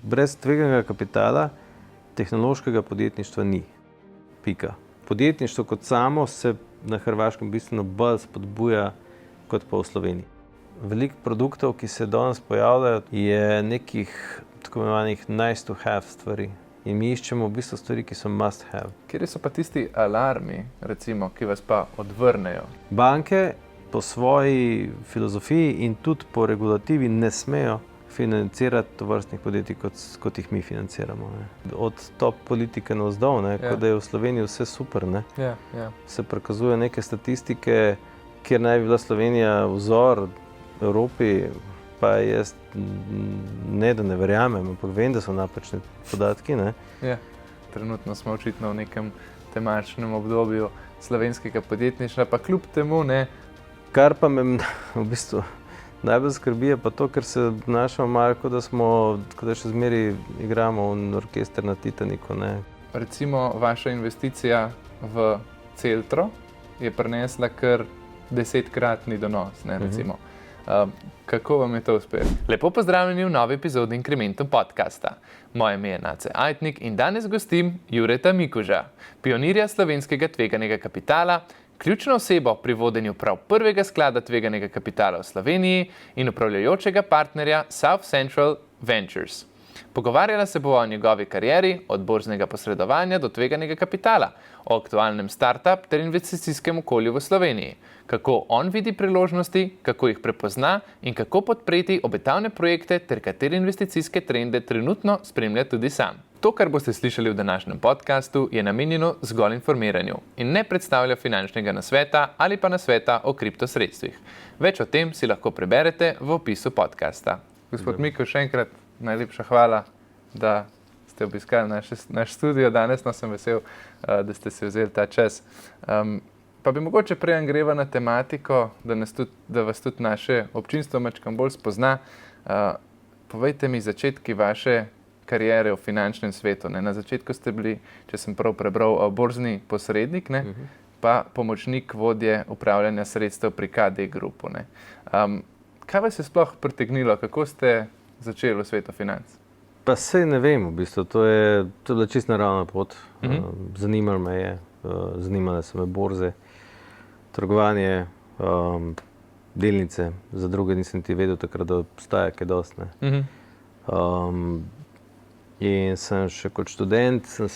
brez tveganega kapitala tehnološkega podjetništva ni. Pika. Podjetništvo kot samo se na Hrvaškem bistveno bolj spodbuja kot pa v Sloveniji. Veliko produktov, ki se danes pojavljajo, je nekih tako imenovanih nice to have stvari. In mi iščemo v bistvu stvari, ki so must have. Kje so pa tisti alarmi, recimo, ki vas pa odvrnejo? Banke po svoji filozofiji in tudi po regulativi ne smejo financirati tovrstnih podjetij, kot jih mi financiramo. Ne. Od top politike navzdol, kot da je v Sloveniji vse super. Ne. Se prikazuje neke statistike, kjer naj bi bila Slovenija vzor Evropi, pa jaz ne, da ne verjamem, ampak vem, da so napačni podatki. Ne. Trenutno smo očitno v nekem temačnem obdobju slovenskega podjetništva, pa kljub temu ne. Kar pa me v bistvu najbolj skrbi je pa to, ker se obnašamo malo, kot da še zmeraj igramo v orkester na Titaniku. Ne. Recimo vaša investicija v Celtro je prinesla kar 10-kratni donos, ne, recimo. Kako vam je to uspelo? Lepo pozdravljeni v novi epizodi Incrementum podcasta. Moje ime je Nace Ajtnik in danes gostim Jureta Mikuža, pionirja slovenskega tveganega kapitala, ključno osebo pri vodenju prav prvega sklada tveganega kapitala v Sloveniji in upravljajočega partnerja South Central Ventures. Pogovarjala se bo o njegovi karieri, od borznega posredovanja do tveganega kapitala, o aktualnem startup ter investicijskem okolju v Sloveniji, kako on vidi priložnosti, kako jih prepozna in kako podpreti obetavne projekte ter katere investicijske trende trenutno spremlja tudi sam. To, kar boste slišali v današnjem podcastu, je namenjeno zgolj informiranju in ne predstavlja finančnega nasveta ali pa nasveta o kriptosredstvih. Več o tem si lahko preberete v opisu podcasta. Gospod Mikuž, še enkrat najlepša hvala, da ste obiskali naš studio danes. No, sem vesel, da ste si vzeli ta čas. Pa bi mogoče prej greva na tematiko, da vas tudi naše občinstvo malčkam bolj spozna. Povejte mi začetki vaše kariere v finančnem svetu. Ne? Na začetku ste bili, če sem prav prebral, borzni posrednik, ne? Pa pomočnik vodje upravljanja sredstev pri KD Grupu. Ne? Kaj vas je sploh pritegnilo? Kako ste začeli v svetu financ? Pa sej ne vem, v bistvu. To je bila čisto naravna pot. Zanimalo me je, zanimale so me borze, trgovanje, delnice. Za druge nisem ti vedel takrat, da obstaja kaj dosti. In sem še kot študent, sem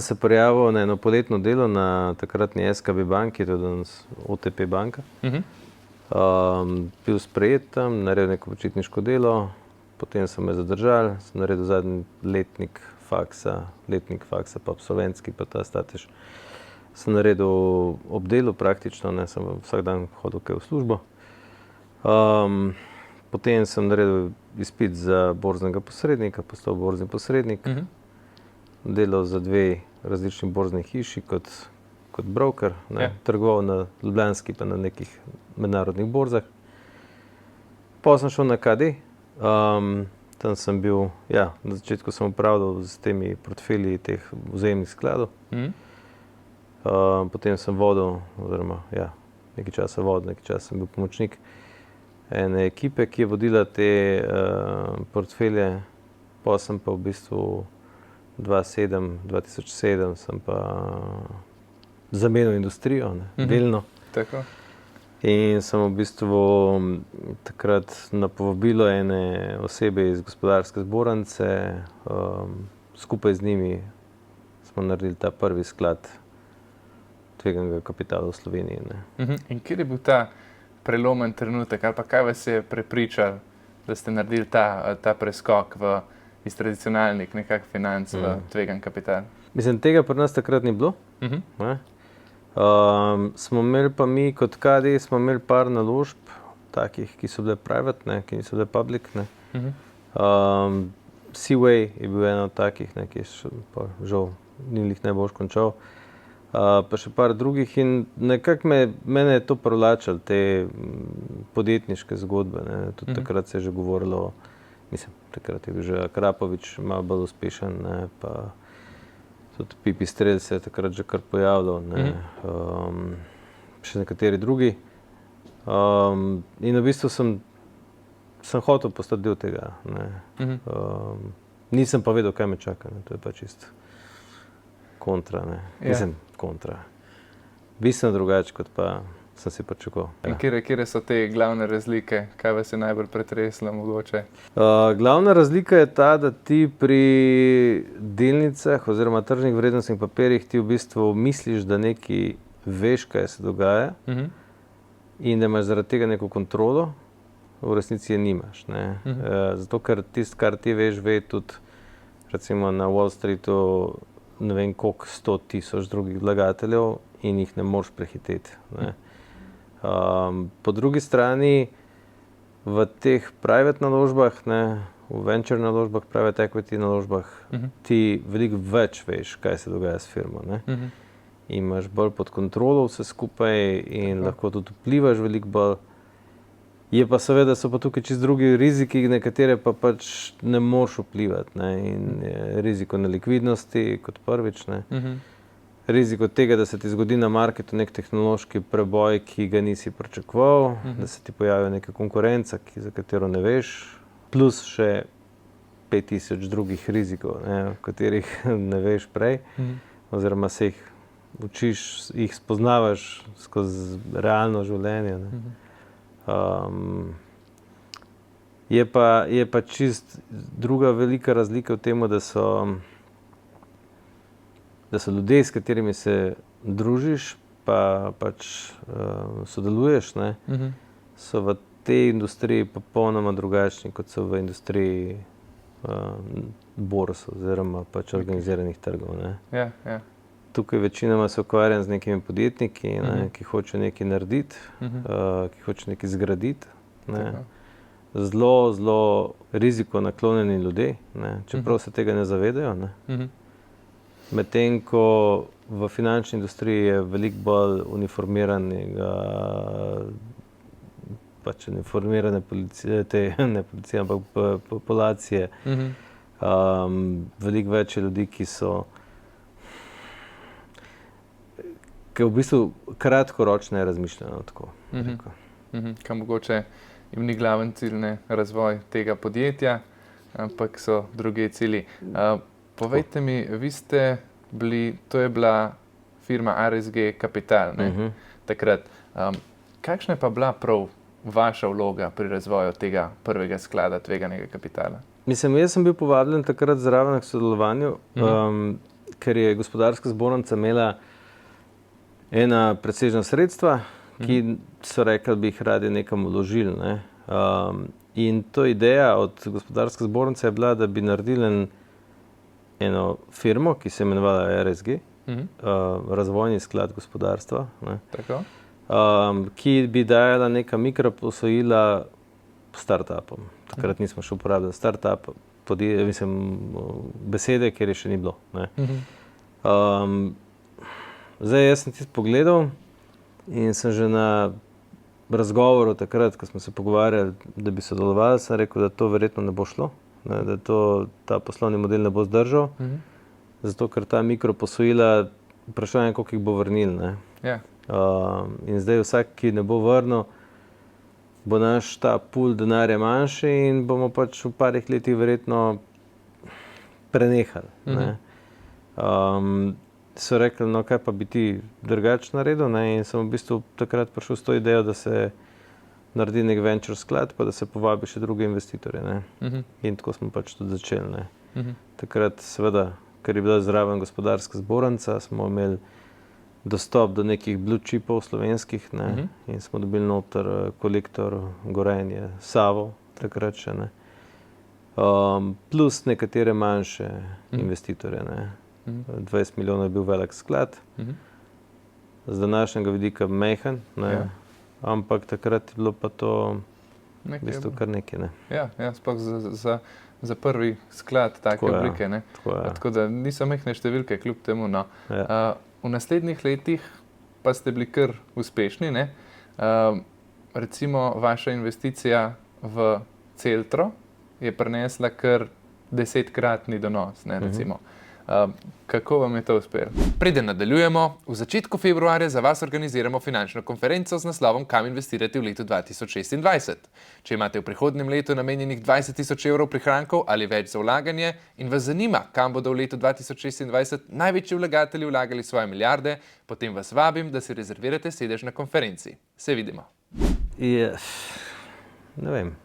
se prijavil na eno poletno delo na takratni SKB banki, to je danes OTP banka. Bil sprejet tam, naredil neko počitniško delo, potem so me zadržali, sem naredil zadnji letnik faksa pa absolventski, pa ta statež. Sem naredil ob delu praktično, ne, sem vsak dan hodil kaj v službo. Potem sem naredil izpit za borznega posrednika, postal borzni posrednik. Delal za 2 različni borzni hiši kot broker, trgoval na Ljubljanski pa na nekih mednarodnih borzah. Potem sem šel na KD, tam sem bil, na začetku sem upravljal s temi portfelji teh vzajemnih skladov. Potem sem vodil, oziroma nekaj časa vodil, nekaj časa sem bil pomočnik ene ekipe, ki je vodila te portfelje. Potem sem pa v bistvu 2007 sem pa zamenjal industrijo, delno. Tako. In sem v bistvu takrat na povabilo ene osebe iz gospodarske zbornice, skupaj z njimi smo naredili ta prvi sklad tveganega kapitala v Sloveniji. In kjer je bil ta prelomen trenutek, ali pa kaj vas je prepričal, da ste naredili ta preskok iz tradicionalnih nekak financ v tvegan kapital? Mislim, tega pri nas takrat ni bilo. Smo imeli pa mi kot KD, smo imeli par naložb, takih, ki so bile private, ki niso bile public. Seaway je bil eno od takih, ki pa žal ni jih najbolj končal. Pa še par drugih in nekako mene je to privlačilo, te podjetniške zgodbe. Tudi takrat se je že govorilo, takrat je bil že Akrapovič malo bolj uspešen, pa tudi Pipistrel se je takrat že kar pojavljal, še nekateri drugi. In v bistvu sem sem hotel postati del tega. Ne. Nisem pa vedel, kaj me čaka. Ne. To je pa čisto kontra. Ne. Mislim, kontra. Bistveno drugače, kot pa sem si pričakoval. Kje so te glavne razlike? Kaj vas je najbolj pretreslo mogoče? Glavna razlika je ta, da ti pri delnicah oziroma tržnih vrednostnih papirjih ti v bistvu misliš, da nekaj veš, kaj se dogaja in da imaš zaradi tega neko kontrolo, v resnici je nimaš. Ne. Zato, ker tisto, kar ti veš, ve tudi recimo na Wall Streetu ne vem koliko 100,000 drugih vlagateljev in jih ne moreš prehiteti. Ne. Po drugi strani v teh private naložbah, ne, v venture naložbah, private equity naložbah, ti veliko več veš, kaj se dogaja s firmo. Ne. Imaš bolj pod kontrolo vse skupaj in lahko tudi vplivaš veliko bolj. Je pa seveda, so pa tukaj čisto drugi riziki, na katere pa pač ne moreš vplivati. Ne. In riziko nelikvidnosti kot prvič. Ne. Riziko tega, da se ti zgodi na marketu nek tehnološki preboj, ki ga nisi pričakoval, da se ti pojavi neka konkurenca, za katero ne veš, plus še 5,000 drugih rizikov, ne, o katerih ne veš prej, oziroma se jih učiš, jih spoznavaš skozi realno življenje. Ne. Je pa čist druga velika razlika v tem, da so ljudje, s katerimi se družiš, pa pač sodeluješ, ne, so v tej industriji popolnoma drugačni, kot so v industriji borz oziroma pač organiziranih trgov. Ne. Ja. Tukaj večinoma se ukvarjam z nekimi podjetniki, ne, ki hočejo nekaj narediti, ki hočejo nekaj zgraditi. Ne. Zelo, zelo riziko naklonjeni ljudje, ne, čeprav se tega ne zavedajo. Ne. Medtem ko v finančni industriji je veliko bolj uniformirane policije, ampak populacije. Veliko več je ljudi, ki v bistvu kratkoročne razmišljajo tako. Kaj mogoče jim ni glaven cilj, ne, razvoj tega podjetja, ampak so drugi cilji. Povejte mi, vi ste bili, to je bila firma RSG Kapital, ne, takrat. Kakšna je pa bila prav vaša vloga pri razvoju tega prvega sklada tveganega kapitala? Mislim, jaz sem bil povabljen takrat zraven k sodelovanju, ker je Gospodarska zbornica imela ena presežna sredstva, ki so rekli, da bi jih radi nekam vložili. Ne. In to ideja od Gospodarske zbornice je bila, da bi naredili eno firmo, ki se je imenovala RSG, Razvojni sklad gospodarstva, ne, ki bi dajala neka mikroposojila startupom. Takrat nismo še uporabljali startup, besede, ker je še ni bilo. Ne. Zdaj, jaz sem tisto pogledal in sem že na razgovoru takrat, ko smo se pogovarjali, da bi sodelovali, sem rekel, da to verjetno ne bo šlo. Ne, da ta poslovni model ne bo zdržal, zato ker ta mikroposojila, vprašanje, koliko jih bo vrnil. Ne. In zdaj vsak, ki ne bo vrnil, bo naš ta pool denarja manjši in bomo pač v parih letih verjetno prenehali. Ne. So rekli, no kaj pa bi ti drugače naredil, ne, in sem v bistvu takrat prišel s to idejo, da se naredi nek venture sklad, pa da se povabi še druge investitorje. Ne. In tako smo pač tudi začeli. Ne. Takrat seveda, ker je bila zraven Gospodarska zbornica, smo imeli dostop do nekih blue chipov slovenskih, ne, in smo dobili noter Kolektor, Gorenje, Savo, takrat še. Ne. Plus nekatere manjše investitorje. Ne. 20 milijonov je bil velik sklad, z današnjega vidika majhen, ne. Ampak takrat je bilo pa to v bistvu kar nekaj. Ne. Ja, sploh za prvi sklad take oblike. Ne. Tako da niso majhne številke kljub temu. No. V naslednjih letih pa ste bili kar uspešni. Ne. Recimo vaša investicija v Celtro je prinesla kar 10-kratni donos. Ne, recimo. Kako vam je to uspelo? Preden nadaljujemo, v začetku februarja za vas organiziramo finančno konferenco z naslovom Kam investirati v letu 2026. Če imate v prihodnjem letu namenjenih 20.000 evrov prihrankov ali več za vlaganje in vas zanima, kam bodo v letu 2026 največji vlagatelji vlagali svoje milijarde, potem vas vabim, da si rezervirate sedež na konferenci. Se vidimo. Ne vem.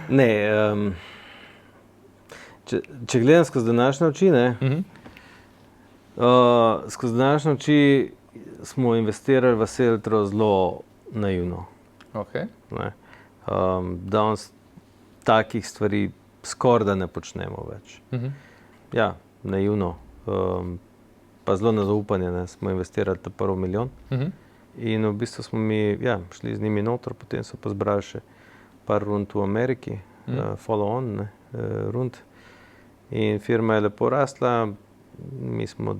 Ne, če gledam skozi današnje oči, skozi današnje oči smo investirali v Seltro zelo naivno. Okay. Danes takih stvari skoraj da ne počnemo več. Ja, naivno, pa zelo na zaupanje, smo investirali ta prvi milijon. In v bistvu smo mi šli z njimi noter, potem so pa zbrali še par rund v Ameriki, follow-on rund. In firma je lepo rasla, mi smo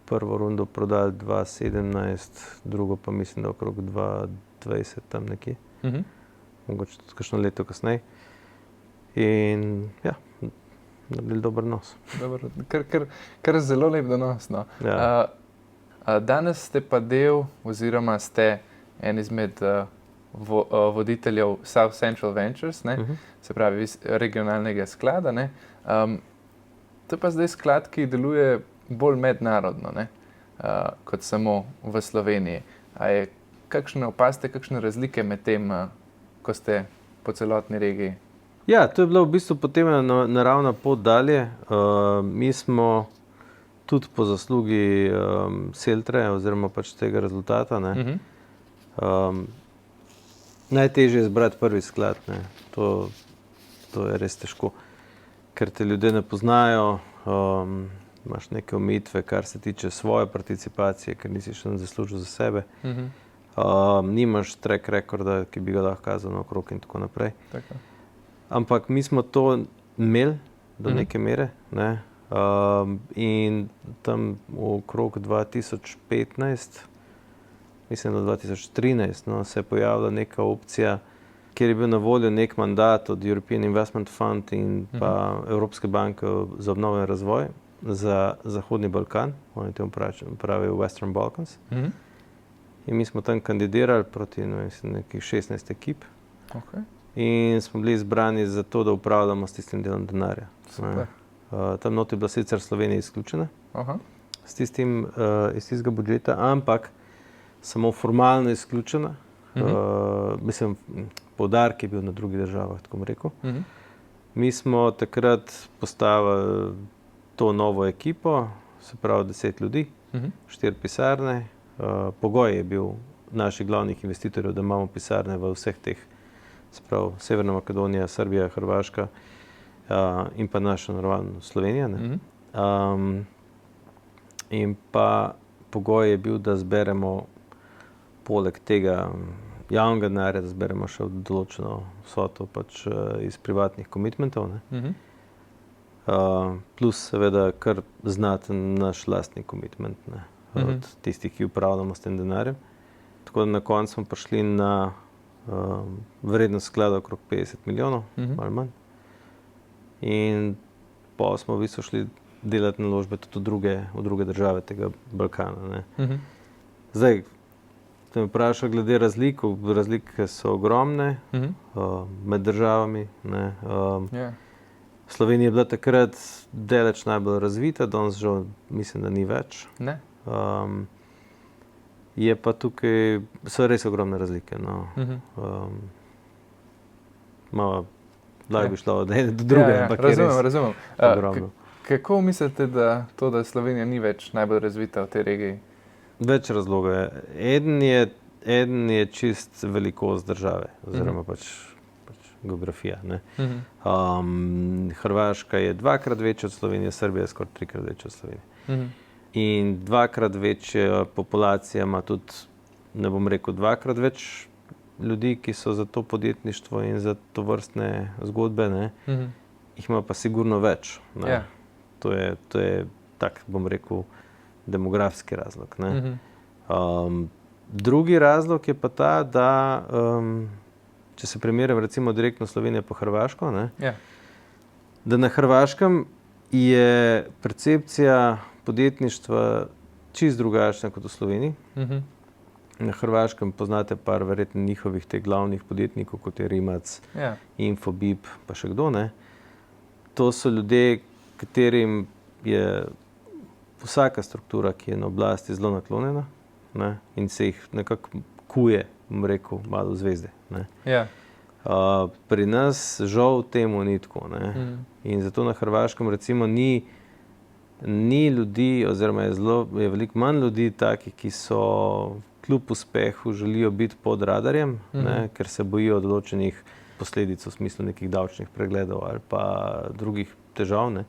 prvo rundo prodali 2017, drugo pa mislim, da okrog 2020 tam nekje, mogoče tudi kakšno leto kasneje. In naredili dober nos. Kar zelo lep donos, no. Ja. Danes ste pa del oziroma ste en izmed voditeljev South Central Ventures, se pravi regionalnega sklada. To je pa zdaj sklad, ki deluje bolj mednarodno, kot samo v Sloveniji. Opazite kakšne razlike med tem, ko ste po celotni regiji? Ja, to je bila v bistvu potem naravna pot dalje. Mi smo tudi po zaslugi Seltre oziroma pač tega rezultata. Najtežje je izbrati prvi sklad. To je res težko, ker te ljudje ne poznajo, imaš neke omejitve, kar se tiče svoje participacije, ker nisi še zaslužil za sebe. Nimaš track recorda, ki bi ga lahko kazal naokrog in tako naprej. Tako. Ampak mi smo to imeli do neke mere, in tam okrog 2015, mislim da 2013, se je pojavila neka opcija, kjer je bil na voljo nek mandat od European Investment Fund in pa Evropske banke za obnovo in razvoj za Zahodni Balkan, oni temu pravijo Western Balkans. In mi smo tam kandidirali proti nekih 16 ekip. Okay. In smo bili izbrani za to, da upravljamo s tistim delom denarja. Tam noti je bila sicer Slovenija izključena iz tistega budžeta, ampak samo formalno izključena. Mislim, poudarek je bil na drugih državah, tako bom rekel. Mi smo takrat postavili to novo ekipo, se pravi 10 ljudi, 4 pisarne. Pogoj je bil naših glavnih investitorjev, da imamo pisarne v vseh teh, se pravi Severna Makedonija, Srbija, Hrvaška in pa naša normalno Slovenija. In pa pogoj je bil, da zberemo poleg tega javnega denarja, da zberemo še določeno vsoto pač iz privatnih komitmentov. Plus seveda kar znaten naš lastni komitment od tistih, ki upravljamo s tem denarjem. Tako da na koncu smo prišli na vrednost sklada okrog 50 milijonov, malo manj. In pa smo v bistvu šli delati naložbe tudi v druge države tega Balkana. Zdaj, te me vprašal glede razlik, razlike so ogromne med državami. Slovenija je bila takrat daleč najbolj razvita, danes žal mislim, da ni več. Je pa tukaj, so res ogromne razlike. Lahko bi šlo od ene do druge, ampak je res ogromno. Kako mislite, da Slovenija ni več najbolj razvita v tej regiji? Več razlogov je. Eden je čist velikost države, oziroma pač geografija. Hrvaška je 2-krat večja od Slovenije, Srbija je skoraj 3-krat večja od Slovenije. In 2-krat večja populacija ima tudi, ne bom rekel 2-krat več ljudi, ki so za to podjetništvo in za to vrstne zgodbe, jih ima pa sigurno več. To je tak, bom rekel, demografski razlog. Drugi razlog je pa ta, da če se primerjam recimo direktno Slovenijo pa Hrvaško, da na Hrvaškem je percepcija podjetništva čisto drugačna kot v Sloveniji. Na Hrvaškem poznate par verjetno njihovih teh glavnih podjetnikov, kot je Rimac, Infobip, pa še kdo, ne. To so ljudje, katerim je vsaka struktura, ki je na oblasti, zelo naklonjena, ne, in se jih nekako kuje, bom rekel, malo v zvezde, ne. Pri nas žal temu ni tako, ne. In zato na Hrvaškem recimo ni ljudi, oziroma je veliko manj ljudi takih, ki so kljub uspehu želijo biti pod radarjem, ne, ker se bojijo določenih posledic v smislu nekih davčnih pregledov ali pa drugih težav, ne.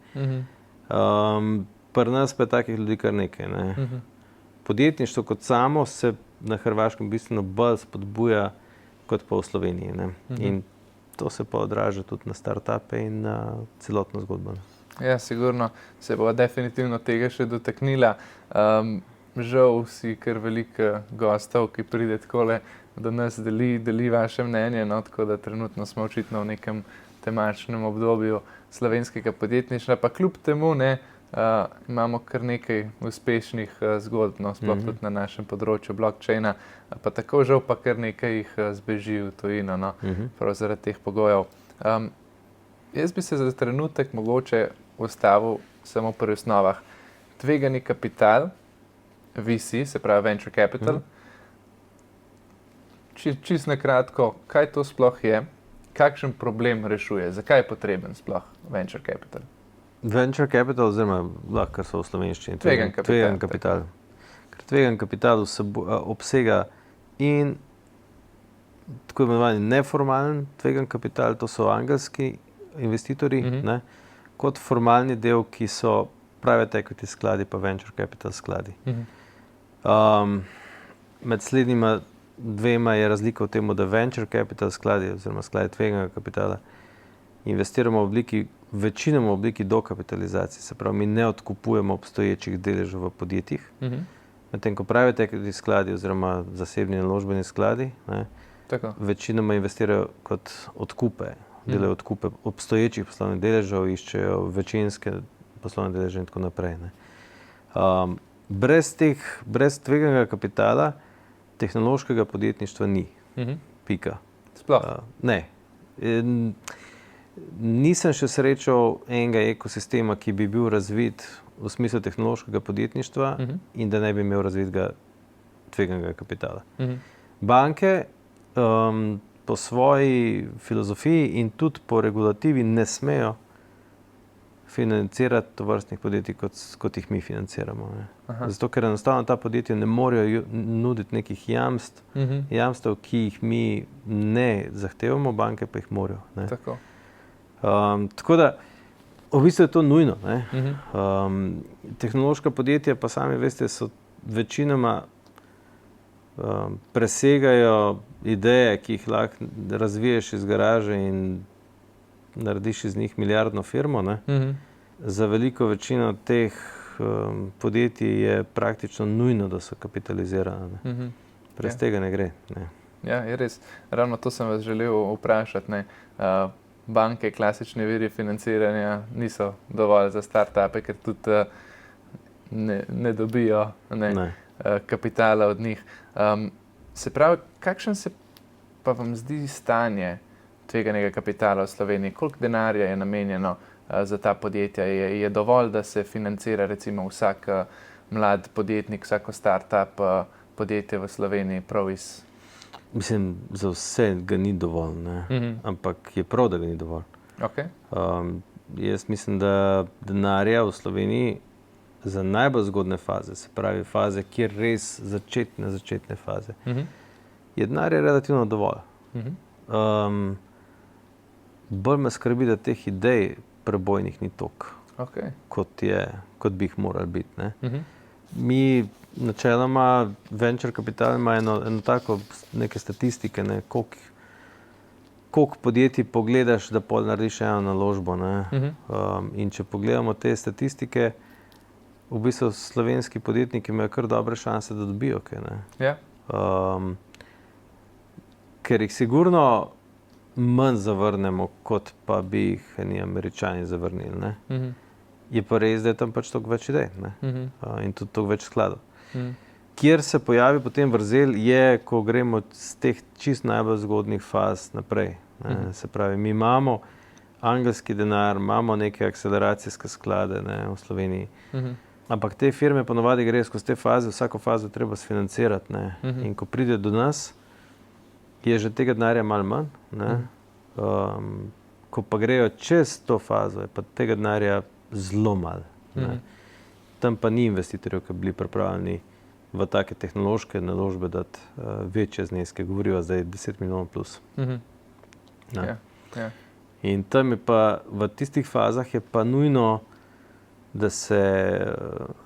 Pri nas pa je takih ljudi kar nekaj, ne. Podjetništvo kot samo se na Hrvaškem bistveno bolj spodbuja kot pa v Sloveniji, ne. In to se pa odraža tudi na startupe in na celotno zgodbo. Ja, sigurno se bo definitivno tega še dotaknila. Žal si kar veliko gostov, ki pride takole do nas, deli vaše mnenje, no, tako da trenutno smo očitno v nekem temačnem obdobju slovenskega podjetništva, pa kljub temu, ne, imamo kar nekaj uspešnih zgodb, no, sploh tudi na našem področju blockchaina, pa tako žal pa kar nekaj jih zbeži v tujino, no, prav zaradi teh pogojev. Jaz bi se za trenutek mogoče ustavil samo pri osnovah. Tvegani kapital, VC, se pravi Venture Capital. Čisto na kratko, kaj to sploh je, kakšen problem rešuje, zakaj je potreben sploh Venture Capital? Venture Capital, oziroma lahko so v slovenščini, tvegan kapital. Ker tvegan kapital obsega in tako imenovani neformalen tvegan kapital, to so angelski investitorji, ne, kot formalni del, ki so private equity skladi pa venture capital skladi. Med slednjima dvema je razlika v tem, da venture capital skladi oziroma skladi tveganega kapitala investiramo večinoma v obliki dokapitalizacije, se pravi, mi ne odkupujemo obstoječih deležev v podjetjih, medtem ko private equity skladi oziroma zasebni naložbeni skladi, ne, večinoma investirajo kot odkupe, delajo odkupe obstoječih poslovnih deležev, iščejo večinske poslovne deleže in tako naprej, ne. Brez tveganega kapitala tehnološkega podjetništva ni. Pika. Sploh? Ne. Nisem še srečal enega ekosistema, ki bi bil razvit v smislu tehnološkega podjetništva in da ne bi imel razvitega tveganega kapitala. Banke po svoji filozofiji in tudi po regulativi ne smejo financirati tovrstnih podjetij, kot jih mi financiramo, ne. Zato, ker enostavno ta podjetja ne morejo nuditi nekih jamstev, ki jih mi ne zahtevamo, banke pa jih morajo, ne. Tako da v bistvu je to nujno, ne. Tehnološka podjetja pa sami veste, so večinoma presegajo ideje, ki jih lahko razviješ iz garaže in narediš iz njih milijardno firmo, ne. Za veliko večino teh podjetij je praktično nujno, da so kapitalizirane, ne. Brez tega ne gre, ne. Ja, je res. Ravno to sem vas želel vprašati, ne. Banke, klasični viri financiranja niso dovolj za startupe, ker tudi ne dobijo kapitala od njih. Se pravi, kakšen se pa vam zdi stanje tveganega kapitala v Sloveniji? Koliko denarja je namenjeno za ta podjetja? Je dovolj, da se financira recimo vsak mlad podjetnik, vsako startup podjetje v Sloveniji prav iz... Mislim, za vse ga ni dovolj, ne. Ampak je prav, da ga ni dovolj. Jaz mislim, da denarja v Sloveniji za najbolj zgodne faze, se pravi faze, kjer res začetne faze, je denarja relativno dovolj. Bolj me skrbi, da teh idej prebojnih ni toliko, kot bi jih morali biti, ne. Mi načeloma, venture capital ima eno tako neke statistike, ne, koliko podjetij pogledaš, da pol narediš eno naložbo, ne. In če pogledamo te statistike, v bistvu slovenski podjetniki imajo kar dobre šanse, da dobijo kaj, ne. Ker jih sigurno manj zavrnemo, kot pa bi jih eni Američani zavrnili, ne. Je pa res, da je tam pač toliko več idej, ne? In tudi toliko več skladov. Kjer se pojavi potem vrzel, je, ko gremo z teh čist najbolj zgodnih faz naprej. Se pravi, mi imamo angelski denar, imamo neke akceleracijske sklade, ne, v Sloveniji. Ampak te firme ponovadi gre skozi te faze, vsako fazo treba sfinancirati, ne. In ko pride do nas, je že tega denarja malo manj, ne. Ko pa grejo čez to fazo, je pa tega denarja zelo malo, ne. Tam pa ni investitorjev, ki bi bili pripravljeni v take tehnološke naložbe dati večje zneske, govorijo zdaj 10 milijonov plus. In tam je pa, v tistih fazah je pa nujno, da se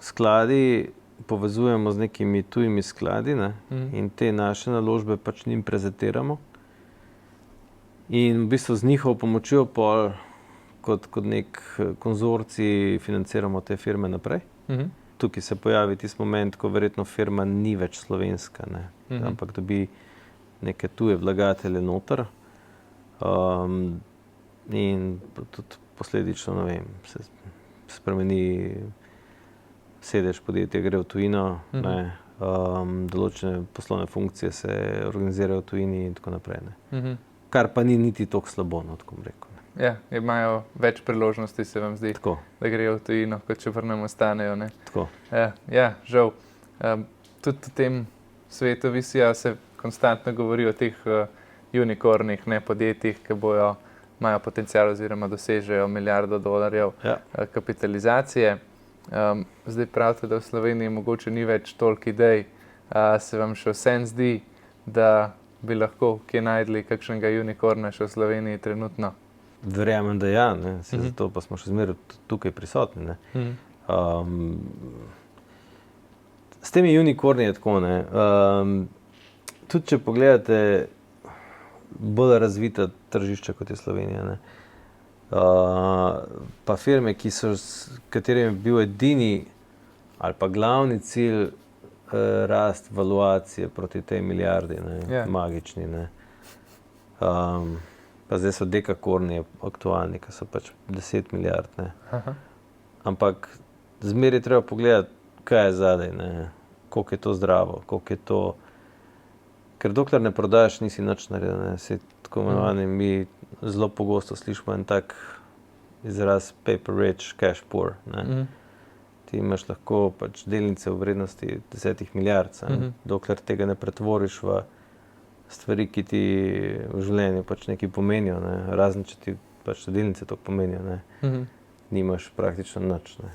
skladi povezujemo z nekimi tujimi skladi, ne? In te naše naložbe pač njim prezentiramo. In v bistvu z njihovo pomočjo pol kot nek konzorcij financiramo te firme naprej. Tukaj se pojavi tisti moment, ko verjetno firma ni več slovenska, ne? Ampak dobi neke tuje vlagatelje noter. In tudi posledično, ne vem, se spremeni sedež podjetja, gre v tujino, ne? Določene poslovne funkcije se organizirajo v tujini in tako naprej, ne? Kar pa ni niti toliko slabo, no, tako bom rekel. Ja, imajo več priložnosti, se vam zdi, Tako. da grejo v tujino, kot če vrnemo ostanejo, ne? Tako. Ja, žal. Tudi v tem svetu visijo, se konstantno govori o teh unikornih, ne, podjetjih, ki imajo potencial oziroma dosežejo $1 milijardo kapitalizacije. Zdaj pravite, da v Sloveniji mogoče ni več toliko idej. Se vam še vseeno zdi, da bi lahko kje najdli kakšnega unikorna še v Sloveniji trenutno? Verjamem, da ja, ne? Zato pa smo še zmeraj tukaj prisotni, ne? S temi unikorni je tako, ne? Tudi če pogledate bolj razvita tržišča, kot je Slovenija, ne? Pa firme, katerim je bil edini ali pa glavni cilj rast valuacije proti tej milijardi, ne? Magični, ne? Pa zdaj so dekakorni aktualni, ki so pač 10 milijard, ne? Ampak zmeraj je treba pogledati, kaj je zadaj, ne? Koliko je to zdravo, koliko je to... Ker dokler ne prodaš, nisi nič naredil, ne? Saj tako imenovani, mi zelo pogosto slišimo en tak izraz paper rich, cash poor, ne? Ti imaš lahko pač delnice v vrednosti 10 milijard, dokler tega ne pretvoriš v stvari, ki ti v življenju pač nekaj pomenijo, ne? Razen, če ti pač delnice to pomenijo, ne? Nimaš praktično nič, ne?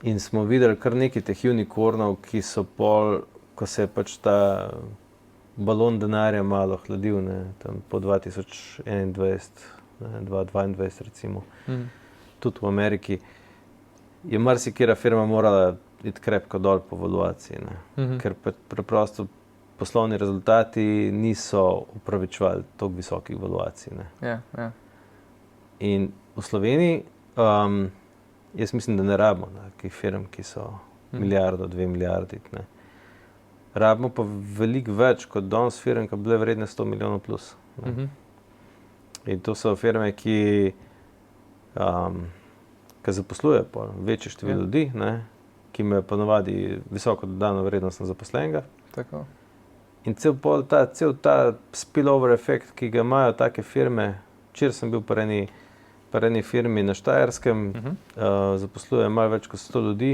In smo videli kar nekaj teh unikornov, ki so pol, ko se je pač ta balon denarja malo hladil, ne? Tam po 2021, 2022 recimo, tudi v Ameriki, je marsikera firma morala iti krepko dol po valuaciji, ne? Ker preprosto poslovni rezultati niso upravičevali toliko visokih valuacij, ne? In v Sloveniji, jaz mislim, da ne rabimo takih firm, ki so milijardo, 2 milijardi, ne? Rabimo pa veliko več kot danes firm, ki bi bile vredne 100 milijonov plus, ne? In to so firme, ki zaposlujejo večje število ljudi, ne? Ki imajo ponavadi visoko dodano vrednost na zaposlenega. Tako. In cel ta spillover efekt, ki ga imajo take firme, včeraj sem bil pri eni firmi na Štajerskem, zaposlujejo malo več kot 100 ljudi,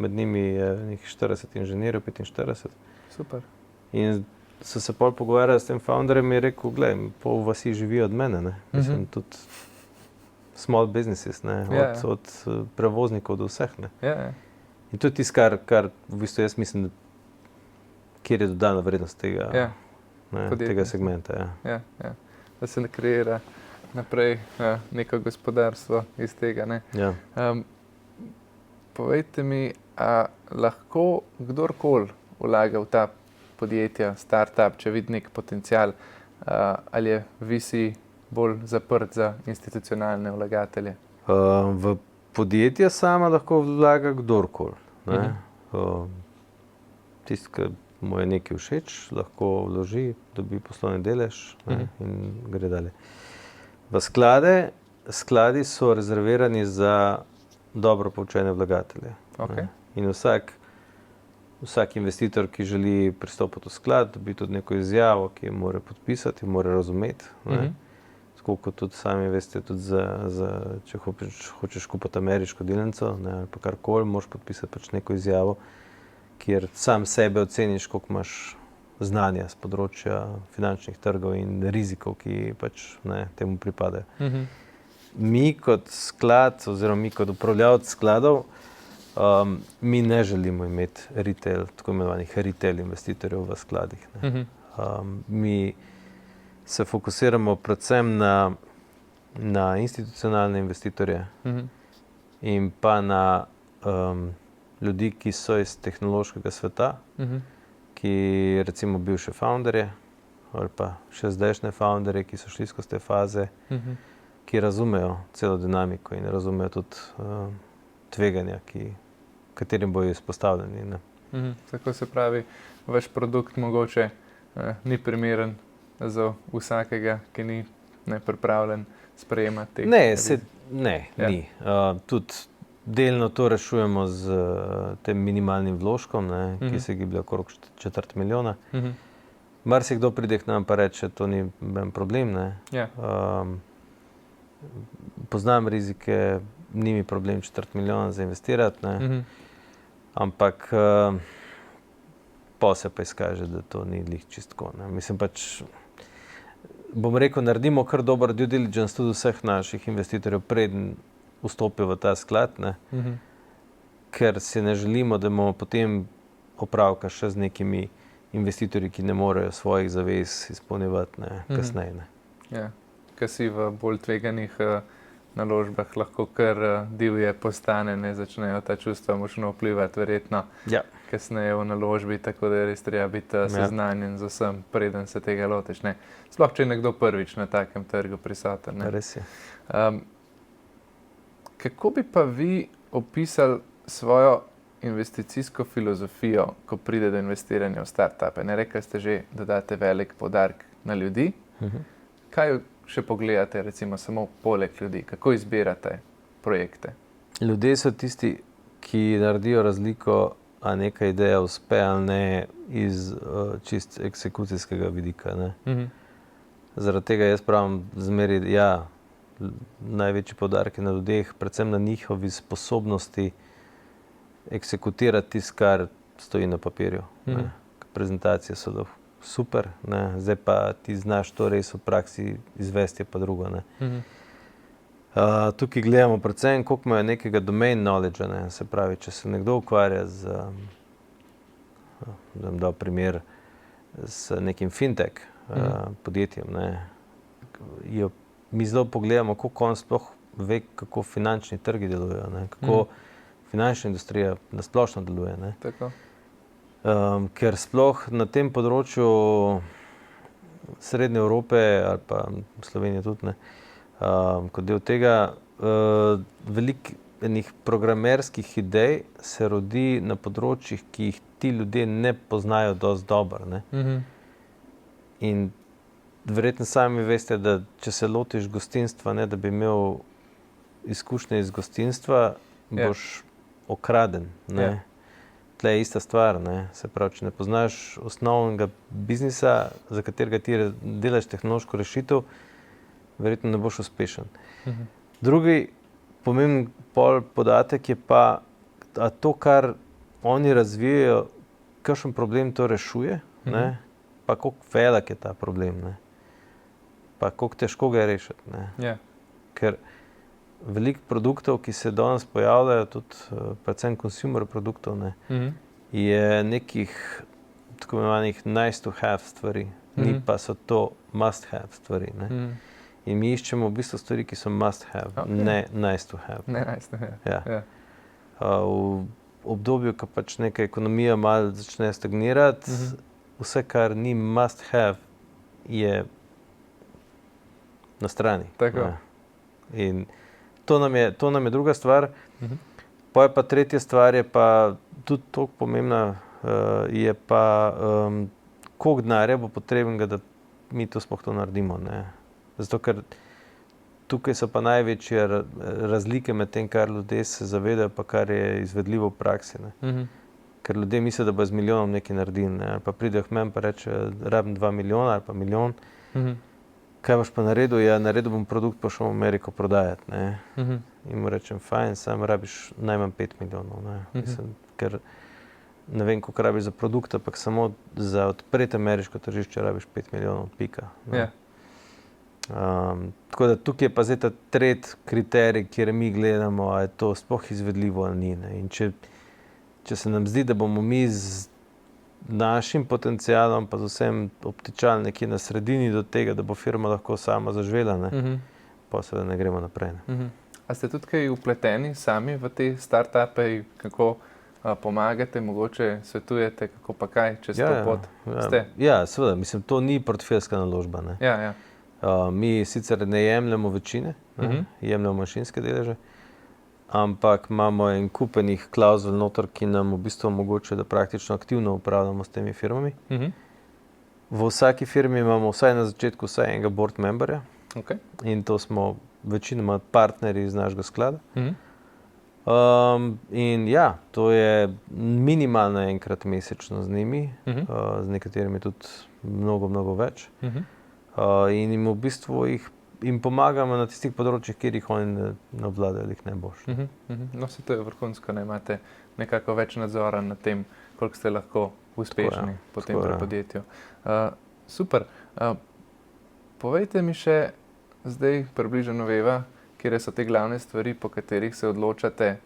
med njimi je nekih 40 inženirjev, 45. Super. In so se pol pogovarjali s tem founderjem in je rekel, glej, pol vasi živijo od mene, ne? Mislim, tudi small businesses, ne? Od prevoznikov do vseh, ne? In to je tisto, kar v bistvu jaz mislim, kjer je dodana vrednost tega, tega segmenta. Da se ne kreira naprej neko gospodarstvo iz tega, ne? Povejte mi, a lahko kdorkoli vlaga v ta podjetja, startup, če vidi nek potencial, ali je VC bolj zaprt za institucionalne vlagatelje? V podjetja sama lahko vlaga kdorkoli, ne? Tisti, ki mu je nekaj všeč, lahko vloži, dobi poslovni delež, ne? In gre dalje. V sklade skladi so rezervirani za dobro poučene vlagatelje. Okay. Ne. In vsak investitor, ki želi pristopiti v sklad, dobi tudi neko izjavo, ki jo mora podpisati, mora razumeti. Tako kot tudi sami veste, tudi če hočeš kupiti ameriško delnico, ali pa karkoli, moraš podpisati pač neko izjavo, kjer sam sebe oceniš, koliko imaš znanja z področja finančnih trgov in rizikov, ki pač temu pripadajo. Mi kot sklad oziroma mi kot upravljavec skladov, mi ne želimo imeti tako imenovanih retail investitorjev v skladih. Mi se fokusiramo predvsem na institucionalne investitorje in pa na ljudi, ki so iz tehnološkega sveta, ki recimo bivše founderje ali pa še zdajšnje founderje, ki so šli skozi te faze, ki razumejo celo dinamiko in razumejo tudi tveganja, katerim bojo izpostavljeni. Tako se pravi, vaš produkt mogoče ni primeren za vsakega, ki ni pripravljen sprejemati teh. Ni. Tudi delno to rešujemo z tem minimalnim vložkom, ki se giblje okrog 250 milijona. Marsikdo pride k nam pa reče, to ni ben problem. Poznam rizike, ni mi problem 4 milijona za investirati, ampak pa se pa izkaže, da to ni glih čistko. Mislim pač, bom rekel, naredimo kar dober due diligence tudi vseh naših investitorjev, preden vstopijo v ta sklad, ker si ne želimo, da imamo potem opravka še z nekimi investitorji, ki ne morejo svojih zavez izpolnjevati kasneje. Ker si v bolj tveganih naložbah lahko kar divje postane, začnejo ta čustva močno vplivati, verjetno kasneje v naložbi, tako da je res treba biti seznanjen z vsem, preden se tega lotiš. Sploh, če je nekdo prvič na takem trgu prisoten. Res je. Kako bi pa vi opisali svojo investicijsko filozofijo, ko pride do investiranja v startupe? Rekli ste že, da date velik poudarek na ljudi. Kaj še pogledate, recimo, samo poleg ljudi? Kako izbirate projekte? Ljudje so tisti, ki naredijo razliko, a neka ideja uspe ali ne iz čist eksekucijskega vidika. Zaradi tega jaz pravim zmeri, največji poudarek je na ljudeh, predvsem na njihovi sposobnosti eksekutirati tisto, kar stoji na papirju. Prezentacije so super, zdaj pa ti znaš to res v praksi izvesti, je pa drugo. Tukaj gledamo predvsem, koliko imajo nekega domain knowledge, se pravi, če se nekdo ukvarja da bom dal primer, z nekim fintech podjetjem, mi zelo pogledamo, koliko on sploh ve, kako finančni trgi delujejo, kako finančna industrija nasplošno deluje. Tako. Ker sploh na tem področju Srednje Evrope ali pa Slovenije tudi, kot del tega, veliko enih programerskih idej se rodi na področjih, ki jih ti ljudje ne poznajo dosti dobro. In verjetno sami veste, da če se lotiš gostinstva, da bi imel izkušnje iz gostinstva, boš okraden. Tle je ista stvar. Se pravi, če ne poznaš osnovnega biznisa, za katerega ti delaš tehnološko rešitev, verjetno ne boš uspešen. Drugi pomemben podatek je pa, a to, kar oni razvijajo, kakšen problem to rešuje, pa koliko velik je ta problem, pa koliko težko ga je rešiti. Ker veliko produktov, ki se danes pojavljajo, tudi predvsem consumer produktov, je nekih tako imenovanih nice to have stvari, ni pa so to must have stvari. In mi iščemo v bistvu stvari, ki so must have, ne nice to have. Ne nice to have. V obdobju, ko pač neka ekonomija malo začne stagnirati, vse, kar ni must have, je na strani. Tako. In to nam je druga stvar. Pa je pa tretja stvar, je pa tudi toliko pomembna, je pa koliko denarja bo potrebnega, da mi to sploh to naredimo. Zato, ker tukaj so pa največje razlike med tem, kar ljudje se zavedajo, pa kar je izvedljivo v praksi. Ne. Ker ljudje mislijo, da bo z milijonom nekaj naredili, ne. Ali pa pridejo k meni pa rečejo, rabim 2 milijona ali pa milijon. Kaj boš pa naredil? Ja, naredil bom produkt, pa šel v Ameriko prodajati. Ne. In mu rečem, fajn, sam rabiš najmanj 5 milijonov. Ne. Mislim, ker ne vem, koliko rabiš za produkt, ampak samo za odpreti ameriško tržišče rabiš 5 milijonov, pika. Ne. Tako da tukaj je pa zdaj ta tretji kriterij, kjer mi gledamo, a je to sploh izvedljivo ali ni. Ne. In če se nam zdi, da bomo mi z našim potencialom, pa z vsem obtičali nekje na sredini do tega, da bo firma lahko sama zaživela, ne, pa seveda ne gremo naprej. Ne. A ste tudi kaj vpleteni sami v te start-upe, kako pomagate, mogoče svetujete, kako pa kaj čez to pot ste? Ja, seveda, mislim, to ni portfeljska naložba. Ne. Mi sicer ne jemljemo večine, jemljemo manjšinske deleže, ampak imamo en kup enih klavzul noter, ki nam v bistvu omogočajo, da praktično aktivno upravljamo s temi firmami. V vsaki firmi imamo vsaj na začetku vsaj enega board memberja. In to smo večinoma partnerji iz našega sklada. In ja, to je minimalno enkrat mesečno z njimi, z nekaterimi tudi mnogo več. In jim v bistvu jim pomagamo na tistih področjih, kjer jih oni ne obvladajo, jih ne boš. No, se to je vrhunsko, ne imate nekako več nadzora nad tem, koliko ste lahko uspešni potem pri podjetju. Super. Povejte mi še, zdaj približno veva, kje so te glavne stvari, po katerih se odločate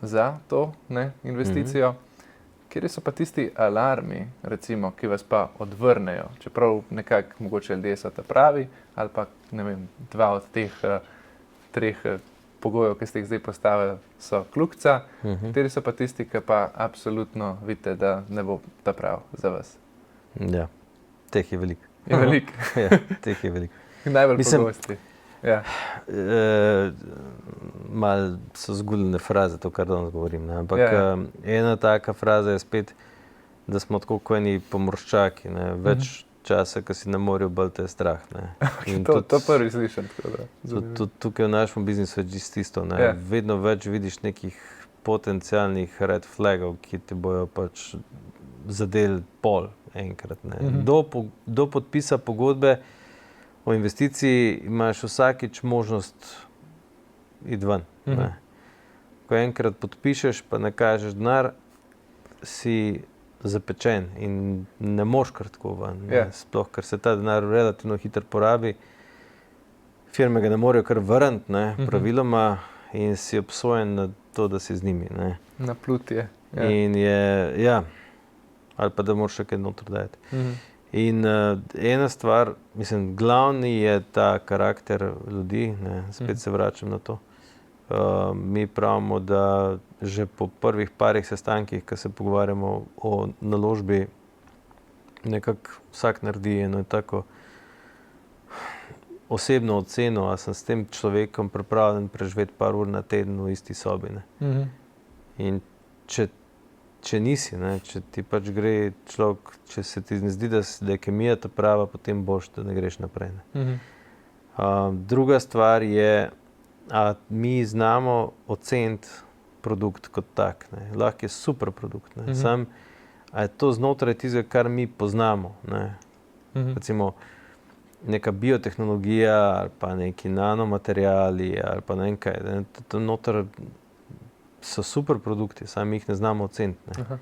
za to investicijo. Kje so pa tisti alarmi, recimo, ki vas pa odvrnejo, čeprav nekako mogoče ljudje so ta pravi, ali pa, ne vem, 2 od teh 3 pogojev, ki ste jih zdaj postavili, so kljukica, kateri so pa tisti, ki pa absolutno vidite, da ne bo ta prav za vas? Ja, teh je veliko. Je veliko? Ja, teh je veliko. Najbolj pogosti. Ja. Malo so zguljene fraze, to, kar danes govorim. Ne? Ampak ena taka fraza je spet, da smo tako kot eni pomorščaki. Ne? Več časa, ko si na morju, bolj te je strah. Ne? To prvi slišim. Tukaj v našem biznisu je isto. Ne? Vedno več vidiš nekih potencialnih red flagov, ki ti bojo pač zadeli pol enkrat. Ne? Do podpisa pogodbe o investiciji imaš vsakič možnost iti ven. Ko enkrat podpišeš, pa nakažeš denar, si zapečen in ne moš kar tako ven. Sploh, ker se ta denar relativno hitro porabi. Firme ga ne morejo kar vrniti, praviloma, in si obsojen na to, da si z njimi. Ne. Na plutje. In ali pa da moraš še kaj noter dati. In ena stvar, mislim, glavni je ta karakter ljudi, ne, spet se vračam na to. Mi pravimo, da že po prvih parih sestankih, ko se pogovarjamo o naložbi, nekako vsak naredi eno tako osebno oceno, a sem s tem človekom pripravljen preživeti par ur na teden v isti sobi. Ne. In če nisi, ne, če ti pač gre človek, če se ti ne zdi, da je kemija ta prava, potem boš, da ne greš naprej. Ne. Druga stvar je, a mi znamo oceniti produkt kot tak. Ne. Lahko je super produkt. Ne. Sam, a je to znotraj tistega, kar mi poznamo. Ne. Recimo, neka biotehnologija ali pa neki nanomateriali ali pa ne vem kaj. Ne. To noter so super produkti, sami jih ne znamo oceniti. Ne.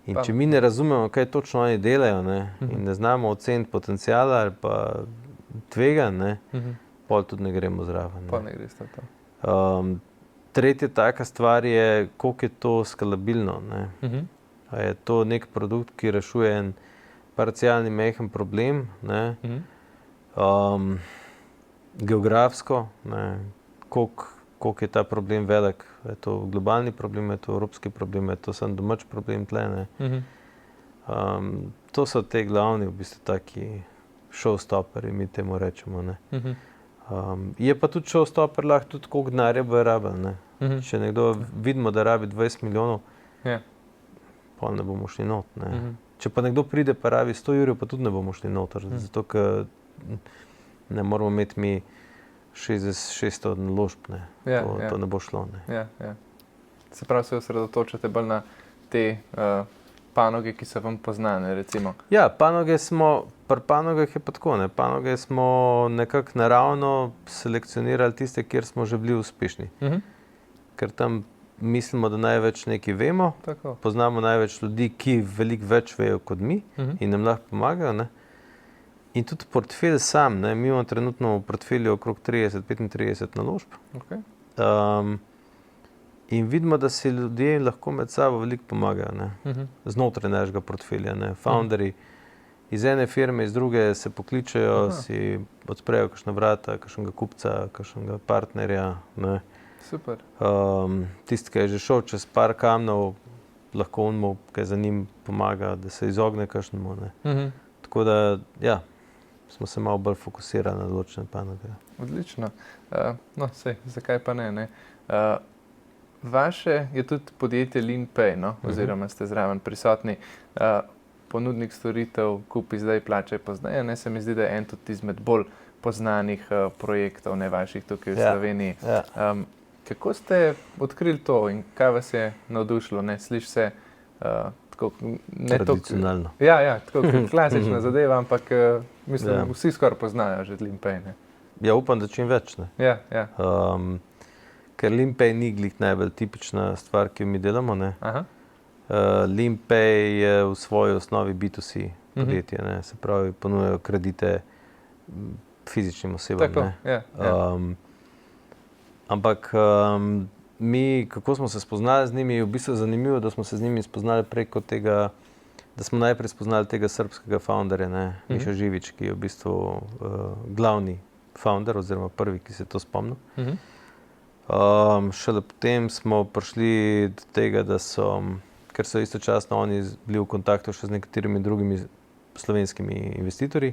In če mi ne razumemo, kaj točno oni delajo, ne, in ne znamo oceniti potenciala ali pa tveganj, pol tudi ne gremo zraven. Pol ne greste to. Tretja taka stvar je, koliko je to skalabilno. Ne. A je to nek produkt, ki rešuje en parcialni majhen problem, ne. Geografsko, ne, koliko je ta problem velik, je to globalni problem, je to evropski problem, je to samo domač problem tle, ne. To so te glavni, v bistvu, taki showstopperji, mi temu rečemo, ne. Je pa tudi showstopper lahko tudi, koliko denarja bo rabili, ne. Če nekdo vidimo, da rabi 20 milijonov, pol ne bomo šli not, ne. Če pa nekdo pride pa rabi 100 jurjev, pa tudi ne bomo šli noter, zato ker ne moramo imeti mi 600 naložb, ne. Ja, To ne bo šlo. Ne. Ja. Se pravi, se osredotočate bolj na te panoge, ki so vam poznane, recimo. Ja, pri panogah je pa tako, ne. Panoge smo nekako naravno selekcionirali tiste, kjer smo že bili uspešni. Ker tam mislimo, da največ nekaj vemo, Tako. poznamo največ ljudi, ki veliko več vejo kot mi in nam lahko pomagajo, ne. In tudi portfelj sam, ne. Mi imamo trenutno v portfelju okrog 30-35 naložb. Okay. In vidimo, da si ljudje lahko med sabo veliko pomagajo, ne. Znotraj našega portfelja, ne. Founderji iz ene firme, iz druge se pokličejo, si odprejo kakšna vrata, kakšnega kupca, kakšnega partnerja, ne. Super. Tisti, ki je že šel čez par kamnov, lahko onmu, ki za njim pomaga, da se izogne kakšnemu, ne. Tako da, ja, smo se malo bolj fokusirali na določene panoge. Odlično. No, sej, zakaj pa ne? Vaše je tudi podjetje LeanPay, no? Oziroma ste zraven prisotni. Ponudnik storitev Kupi zdaj, plačaj pozneje. Ne, se mi zdi, da je en tudi izmed bolj poznanih projektov, ne vaših tukaj v Sloveniji. Ja. Kako ste odkrili to in kaj vas je navdušilo? Ne, sliši se tako tradicionalno. Ja, tako klasična zadeva, ampak mislim, vsi skoraj poznajo že LeanPay, ne? Ja, upam, da čim več, ne. Ja. Ker LeanPay ni glih najbolj tipična stvar, ki jo mi delamo, ne. Aha. LeanPay je v svoji osnovi B2C podjetje, ne. Se pravi, ponujajo kredite fizičnim osebam, Tako, ne. ja. Ampak mi, kako smo se spoznali z njimi, je v bistvu zanimivo, da smo se z njimi spoznali preko tega, da smo najprej spoznali tega srbskega founderja, ne, Miša Živić, ki je v bistvu glavni founder oziroma prvi, ki se je to spomnil. Šele potem smo prišli do tega, da ker so istočasno oni bili v kontaktu še z nekaterimi drugimi slovenskimi investitorji,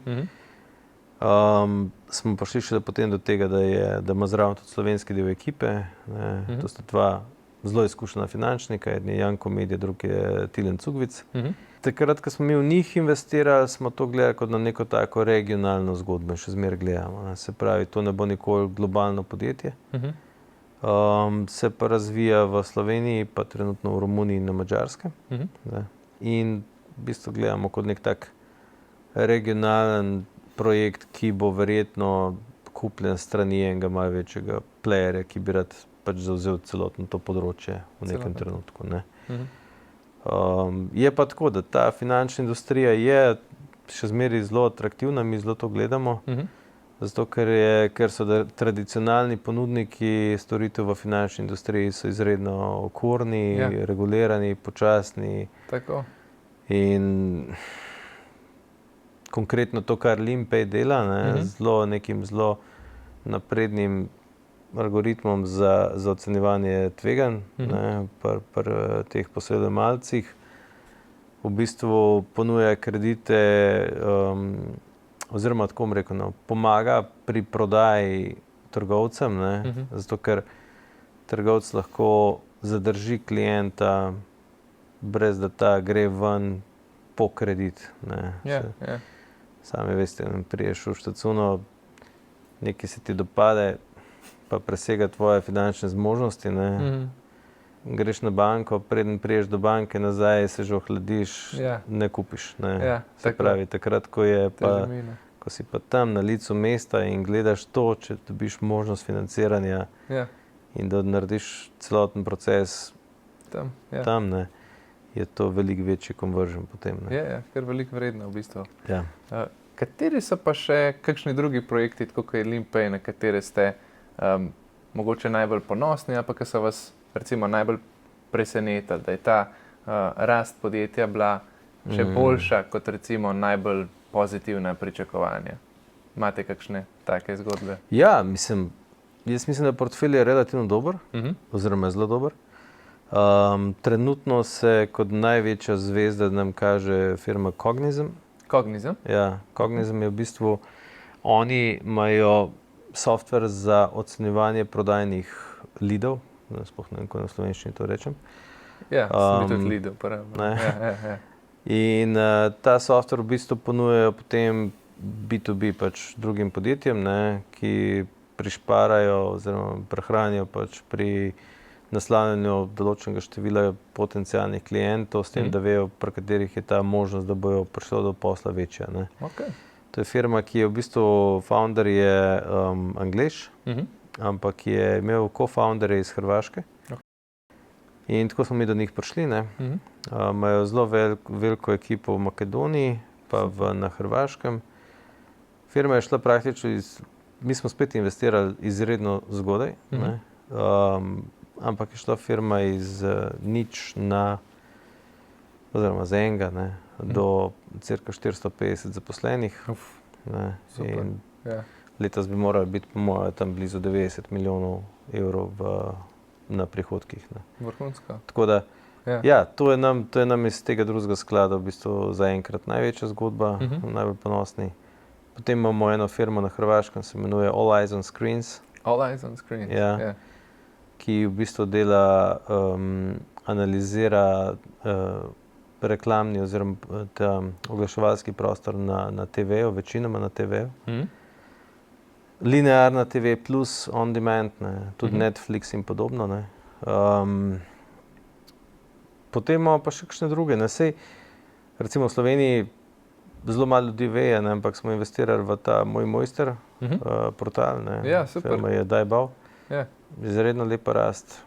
smo prišli šele potem do tega, da ima zraven tudi slovenski del ekipe, ne. To sta dva zelo izkušena finančnika, eden je Janko Medja, drugi je Tilen Cugvic. Takrat, ko smo mi v njih investirali, smo to gledali kot na neko tako regionalno zgodbo in še zmeraj gledamo, ne. Se pravi, to ne bo nikoli globalno podjetje. Se pa razvija v Sloveniji, pa trenutno v Romuniji in na Madžarskem. In v bistvu gledamo kot nek tak regionalen projekt, ki bo verjetno kupljen strani enega malo večjega playerja, ki bi rad pač zavzel celotno to področje v nekem trenutku, ne. Je pa tako, da ta finančna industrija je še zmeraj zelo atraktivna, mi zelo to gledamo. Zato, ker so tradicionalni ponudniki storitev v finančni industriji so izredno okorni, regulirani, počasni. Tako. In konkretno to, kar LeanPay dela, ne, nekim zelo naprednim algoritmom za ocenjevanje tveganj, ne, pri teh posojilojemalcih. V bistvu ponuja kredite, oziroma tako bom rekel, no, pomaga pri prodaji trgovcem, ne, zato ker trgovec lahko zadrži klienta, brez da ta gre ven po kredit, ne. Sami veste, prideš v štacuno, nekaj se ti dopade, pa presega tvoje finančne zmožnosti, ne. Greš na banko, preden prideš do banke nazaj, se že ohladiš, ne kupiš, ne. Se pravi, takrat, ko si pa tam na licu mesta in gledaš to, če dobiš možnost financiranja in da narediš celoten proces tam, ne, je to veliko večji conversion potem, ne. Ja, kar veliko vredno v bistvu. Ja. Kateri so pa še kakšni drugi projekti, tako kot je LeanPay, na katere ste mogoče najbolj ponosni, ali pa ki so vas recimo najbolj presenetili, da je ta rast podjetja bila še boljša kot recimo najbolj pozitivna pričakovanja? Imate kakšne take zgodbe? Ja, jaz mislim, da portfelj je relativno dober, oziroma je zelo dober. Trenutno se kot največja zvezda nam kaže firma Cognizant. Cognizant? Ja, Cognizant je v bistvu, oni imajo software za ocenjevanje prodajnih leadov, sploh ne vem, kako na slovenščini to rečem. Ja, sem bi tudi lead uporabljal. In ta software v bistvu ponujajo potem B2B pač drugim podjetjem, ne, ki prišparajo oziroma prehranijo pač pri naslavljanju določenega števila potencialnih klientov, s tem, da vejo, pri katerih je ta možnost, da bojo prišli do posla večja. Ne. Okay. To je firma, ki je v bistvu founder je Anglež, ampak je imel co-founderje iz Hrvaške. In tako smo mi do njih prišli. Imajo zelo veliko ekipo v Makedoniji, pa na Hrvaškem. Firma je šla praktično mi smo spet investirali izredno zgodaj, ampak je šla firma iz nič oziroma z enega do cirka 450 zaposlenih. In letos bi morali biti po mojem tam blizu 90 milijonov evrov na prihodkih. Vrhunsko. Tako da, to je nam iz tega drugega sklada v bistvu zaenkrat največja zgodba, najbolj ponosni. Potem imamo eno firmo na Hrvaškem, se imenuje All Eyes on Screens. All Eyes on Screens, ki v bistvu dela, analizira reklamni oziroma oglaševalski prostor na TV-ju, večinoma na TV-ju. Linearna TV plus on demand, tudi Netflix in podobno. Potem imamo pa še kakšne druge. Sej, recimo v Sloveniji zelo malo ljudi ve, ampak smo investirali v ta Moj Mojster portal. Ja, super. Firma je Dajbav. Izredno lepa rast.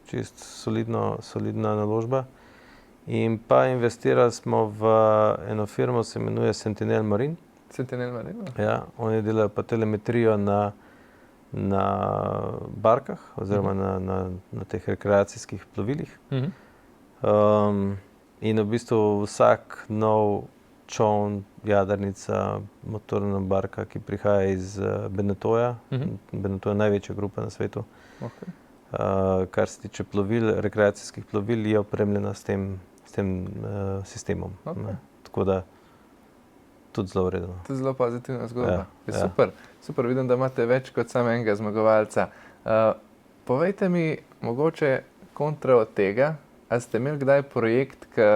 Čist solidna naložba. In pa investirali smo v eno firmo, se imenuje Sentinel Marine. Sentinel Marine? Ja, oni delajo pa telemetrijo na barkah oziroma na teh rekreacijskih plovilih. In v bistvu vsak nov čoln, jadrnica, motorna barka, ki prihaja iz Benettoja. Benetton je največja grupa na svetu. Kar se tiče plovil, rekreacijskih plovil, je opremljena s tem sistemom. Tako da tudi zelo vredno. To je zelo pozitivna zgodba. Super, vidim, da imate več kot samo enega zmagovalca. Povejte mi mogoče kontra od tega, ali ste imeli kdaj projekt, ki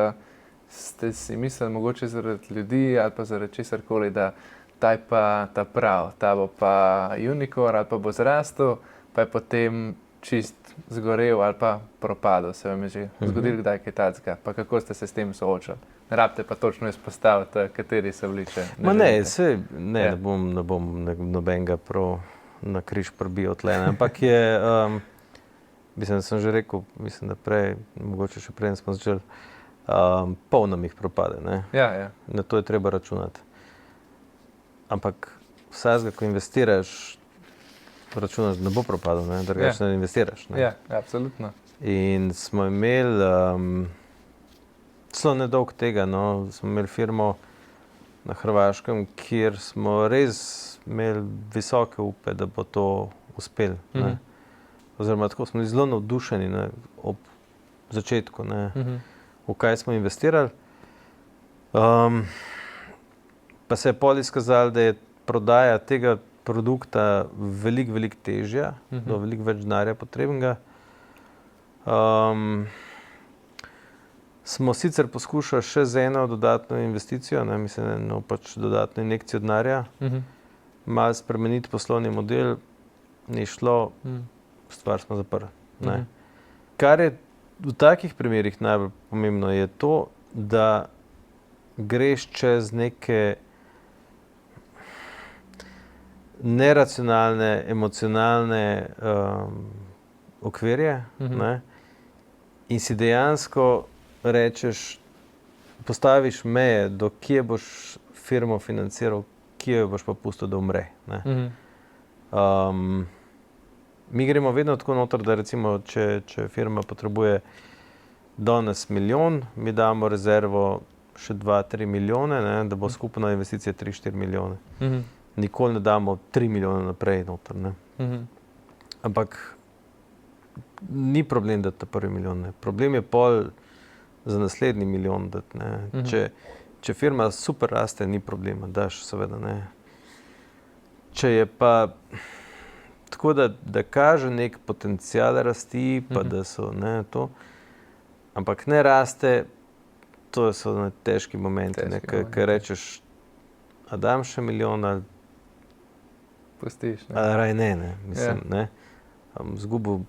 ste si mislili mogoče zaradi ljudi ali pa zaradi česarkoli, da ta je pa ta prav, ta bo pa unicorn ali pa bo zrastel, pa je potem čist zgorel ali pa propadel. Se vam je že zgodilo kdaj kaj takega? Pa kako ste se s tem soočali? Ne rabite pa točno izpostaviti, kateri se vliče. Ne bom nobenega na križ prbijal tle. Ampak sem že rekel, mislim, da prej, mogoče še prej smo začeli, polno jih propade. Na to je treba računati. Ampak vsakega, ko investiraš, računaš, da ne bo propadel, drugače ne investiraš. Ja, absolutno. In smo imeli celo nedolgo tega, smo imeli firmo na Hrvaškem, kjer smo res imeli visoke upe, da bo to uspelo. Oziroma tako smo bili zelo navdušeni ob začetku, v kaj smo investirali. Pa se je pol izkazalo, da je prodaja tega produkta veliko težja, do veliko več denarja potrebnega. Smo sicer poskušali še z eno dodatno investicijo, mislim, dodatno injekcijo denarja, malo spremeniti poslovni model, ni šlo, stvar smo zaprli. Kar je v takih primerih najbolj pomembno, je to, da greš čez neke neracionalne, emocionalne okvirje, in si dejansko rečeš, postaviš meje, do kje boš firmo financiral, kje jo boš pa pustil, da umre. Mi gremo vedno tako noter, da recimo, če firma potrebuje danes milijon, mi damo rezervo še 2-3 milijone, da bo skupna investicija 3-4 milijone. Nikoli ne damo 3 milijone naprej noter. Ampak ni problem dati ta prvi milijon. Problem je pol za naslednji milijon dati. Če firma super raste, ni problema, daš seveda. Če je pa tako, da kaže nek potencial rasti, pa da so to, ampak ne raste, to so težki momenti, ker rečeš, a dam še milijon, ali pustiš. Raj ne. Mislim, ne. Zgubil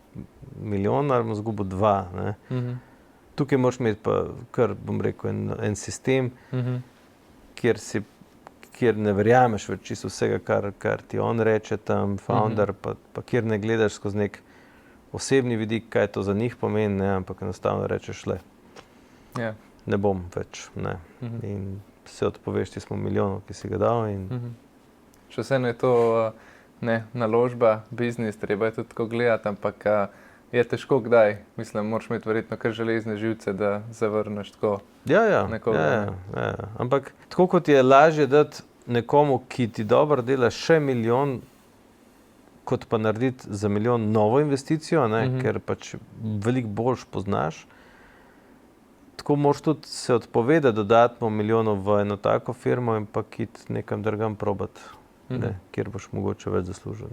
milijon ali zgubil 2. Ne. Tukaj moraš imeti pa, kar bom rekel, en sistem, kjer ne verjameš več čisto vsega, kar ti on reče tam, founder, pa kjer ne gledaš skozi nek osebni vidik, kaj to za njih pomeni, ne, ampak enostavno rečeš, ne bom več. Ne. In se odpoveš tismo milijonu, ki si ga dal. Še vseeno je to naložba, biznis, treba je tudi tako gledati, ampak je težko kdaj. Mislim, moraš imeti verjetno kar železne živce, da zavrneš tako nekoga. Ja. Ampak tako kot je lažje dati nekomu, ki ti dobro dela, še milijon, kot pa narediti za milijon novo investicijo, ne, ker pač veliko boljš poznaš. Tako moraš tudi se odpovedati dodatno milijonu v eno tako firmo in pa iti nekam drugam probati, kjer boš mogoče več zaslužil.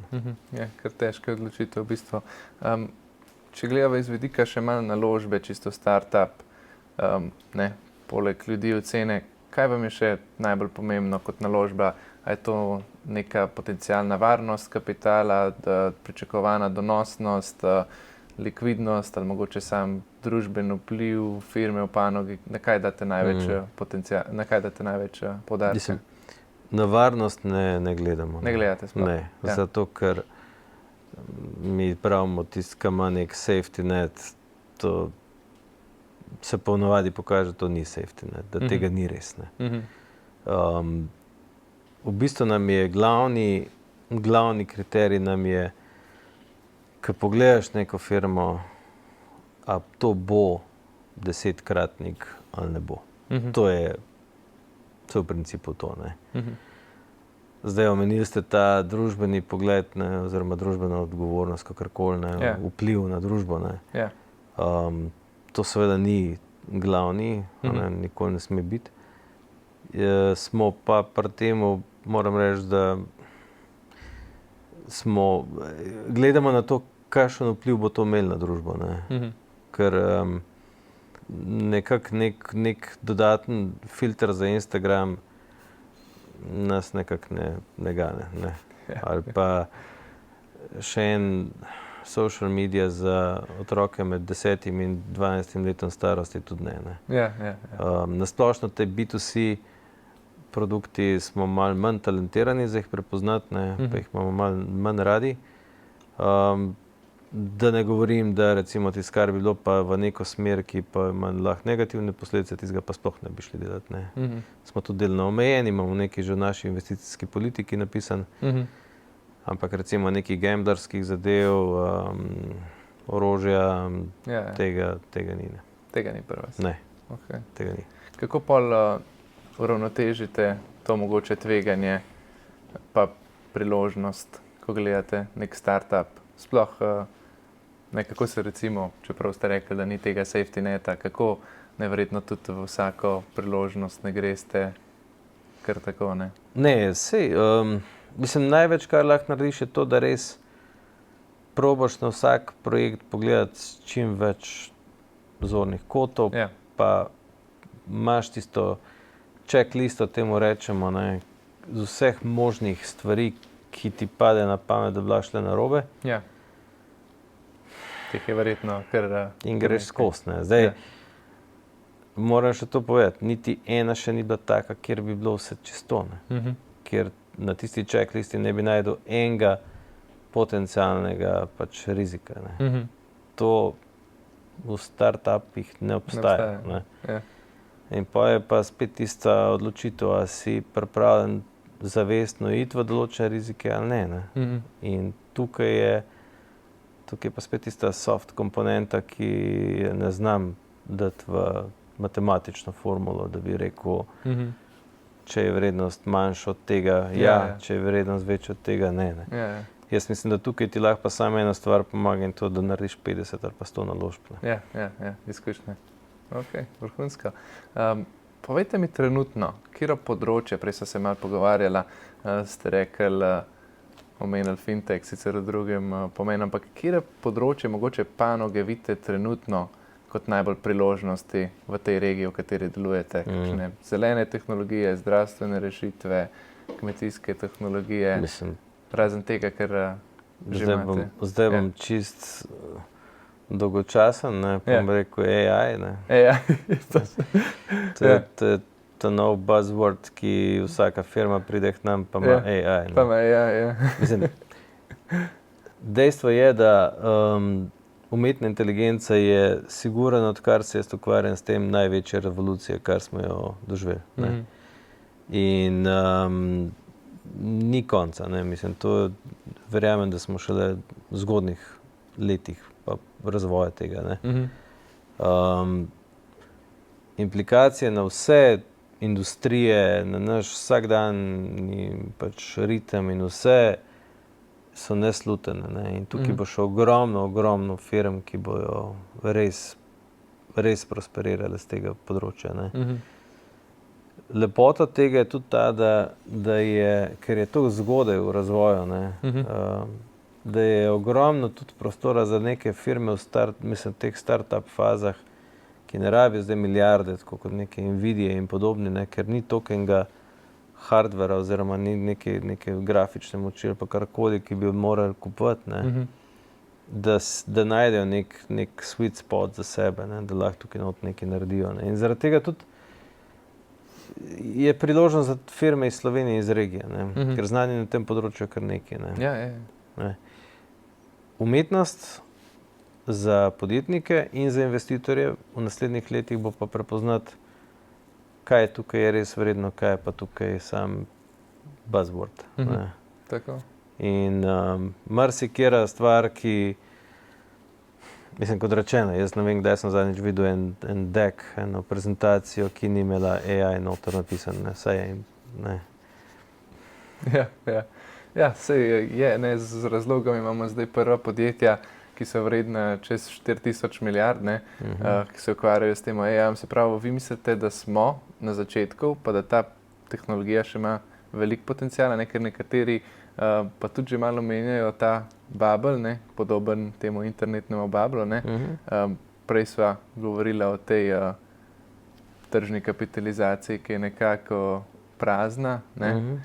Ja, kar težka odločitev v bistvu. Če gledava iz vidika še malo naložbe, čisto startup, poleg ljudi ocene, kaj vam je še najbolj pomembno kot naložba? A je to neka potencialna varnost kapitala, pričakovana donosnost, likvidnost ali mogoče sam družben vpliv firme v panogi? Na kaj date največ potencial, na kaj date največ poudarka? Na varnost ne gledamo. Ne gledate sploh? Ne, zato ker mi pravimo tisti, ki ima nek safety net, to se ponavadi pokaže, to ni safety net, da tega ni res. V bistvu nam je glavni kriterij nam je, ko pogledaš neko firmo, a to bo 10-kratnik ali ne bo. To je v principu to. Zdaj omenili ste ta družbeni pogled, oziroma družbena odgovornost, kakorkoli, vpliv na družbo. To seveda ni glavni, nikoli ne sme biti. Smo pa pri temu, moram reči, da gledamo na to, kakšen vpliv bo to imelo na družbo. Ker nekako nek dodaten filter za Instagram nas nekako ne gane. Ali pa še en social media za otroke med 10 in 12 letom starosti tudi ne. Na splošno te B2C produkti smo malo manj talentirani za jih prepoznati, pa jih imamo malo manj radi. Da ne govorim, da recimo tiskar bi bilo pa v neko smer, ki pa ima lahko negativne posledice, tistega pa sploh ne bi šli delati. Smo tudi delno omejeni, imamo nekaj že v naši investicijski politiki napisan, ampak recimo nekih gamblerskih zadev, orožja, tega ni. Tega ni pri vas? Ne, tega ni. Kako pol uravnotežite to mogoče tveganje pa priložnost, ko gledate nek startup? Sploh kako se recimo, čeprav ste rekli, da ni tega safety neta, kako neverjetno tudi v vsako priložnost ne greste kar tako, ne? Ne, sej, mislim, največ, kar lahko narediš, je to, da res probaš na vsak projekt pogledati s čim več zornih kotov, pa imaš tisto checklisto, temu rečemo, z vseh možnih stvari, ki ti pade na pamet, da bi bila šle narobe. Teh je verjetno kar... In greš skozi. Zdaj, moram še to povedati, niti ena še ni bila taka, kjer bi bilo vse čisto. Ker na tisti checklisti ne bi najdel enega potencialnega rizika. To v startupih ne obstaja. In pa je pa spet tista odločitev, a si pripravljen zavestno iti v določene rizike ali ne. In tukaj pa spet tista soft komponenta, ki ne znam dati v matematično formulo, da bi rekel, če je vrednost manjša od tega, če je vrednost večja od tega, ne. Jaz mislim, da tukaj ti lahko pa samo ena stvar pomaga in to, da narediš 50 ali pa 100 naložb. Izkušnje. Ok, vrhunsko. Povejte mi trenutno, katero področje, prej so se malo pogovarjala, ste rekli, omenili fintech, sicer v drugem pomenu, ampak katero področje, mogoče panoge vidite trenutno kot najbolj priložnosti v tej regiji, v kateri delujete? Zelene tehnologije, zdravstvene rešitve, kmetijske tehnologije? Mislim, razen tega, ker že imate. Zdaj bom čist dolgočasen, ne, pa bom rekel AI, ne. AI. To je ta nov buzzword, ki vsaka firma pride k nam, pa ima AI. Pa ima AI, ja. Mislim, dejstvo je, da umetna inteligenca je siguren, odkar se jaz ukvarjam s tem, največja revolucija, kar smo jo doživeli. Ne. In ni konca, ne, mislim, to verjamem, da smo šele v zgodnjih letih pa razvoja tega, ne. Implikacije na vse industrije, na naš vsakdanji pač ritem in vse so neslutene, ne. In tukaj bo še ogromno firm, ki bojo res prosperirale z tega področja, ne. Lepota tega je tudi ta, da je, ker je to zgodaj v razvoju, ne, da je ogromno tudi prostora za neke firme v teh start-up fazah, ki ne rabijo zdaj milijarde, tako kot neke Nvidie in podobni, ne, ker ni tokenga hardvera oziroma ni neke grafične moči ali pa karkoli, ki bi jo morali kupovati, ne, da najdejo nek sweet spot za sebe, ne, da lahko tukaj not nekaj naredijo, ne. In zaradi tega tudi je priložnost za firme iz Slovenije, iz regije, ne, ker znanje na tem področju je kar nekaj, ne. Ne. Umetnost za podjetnike in za investitorje v naslednjih letih bo pa prepoznati, kaj tukaj je res vredno, kaj je pa tukaj sam buzzword. Ne. Tako. In marsikera stvar, ki, mislim, kot rečeno, jaz ne vem, kdaj sem zadnjič videl en deck, eno prezentacijo, ki ni imela AI noter napisan, ne, saj je, ne. Ja, saj je, ne, z razlogom imamo zdaj prva podjetja, ki so vredna čez 4000 milijard, ne, ki se ukvarjajo s tem AI-jem. Se pravi, vi mislite, da smo na začetku, pa da ta tehnologija še ima veliko potenciala, ne, ker nekateri pa tudi že malo menjajo ta bubble, ne, podoben temu internetnemu bublu, ne. Prej sva govorila o tej tržni kapitalizaciji, ki je nekako prazna, ne.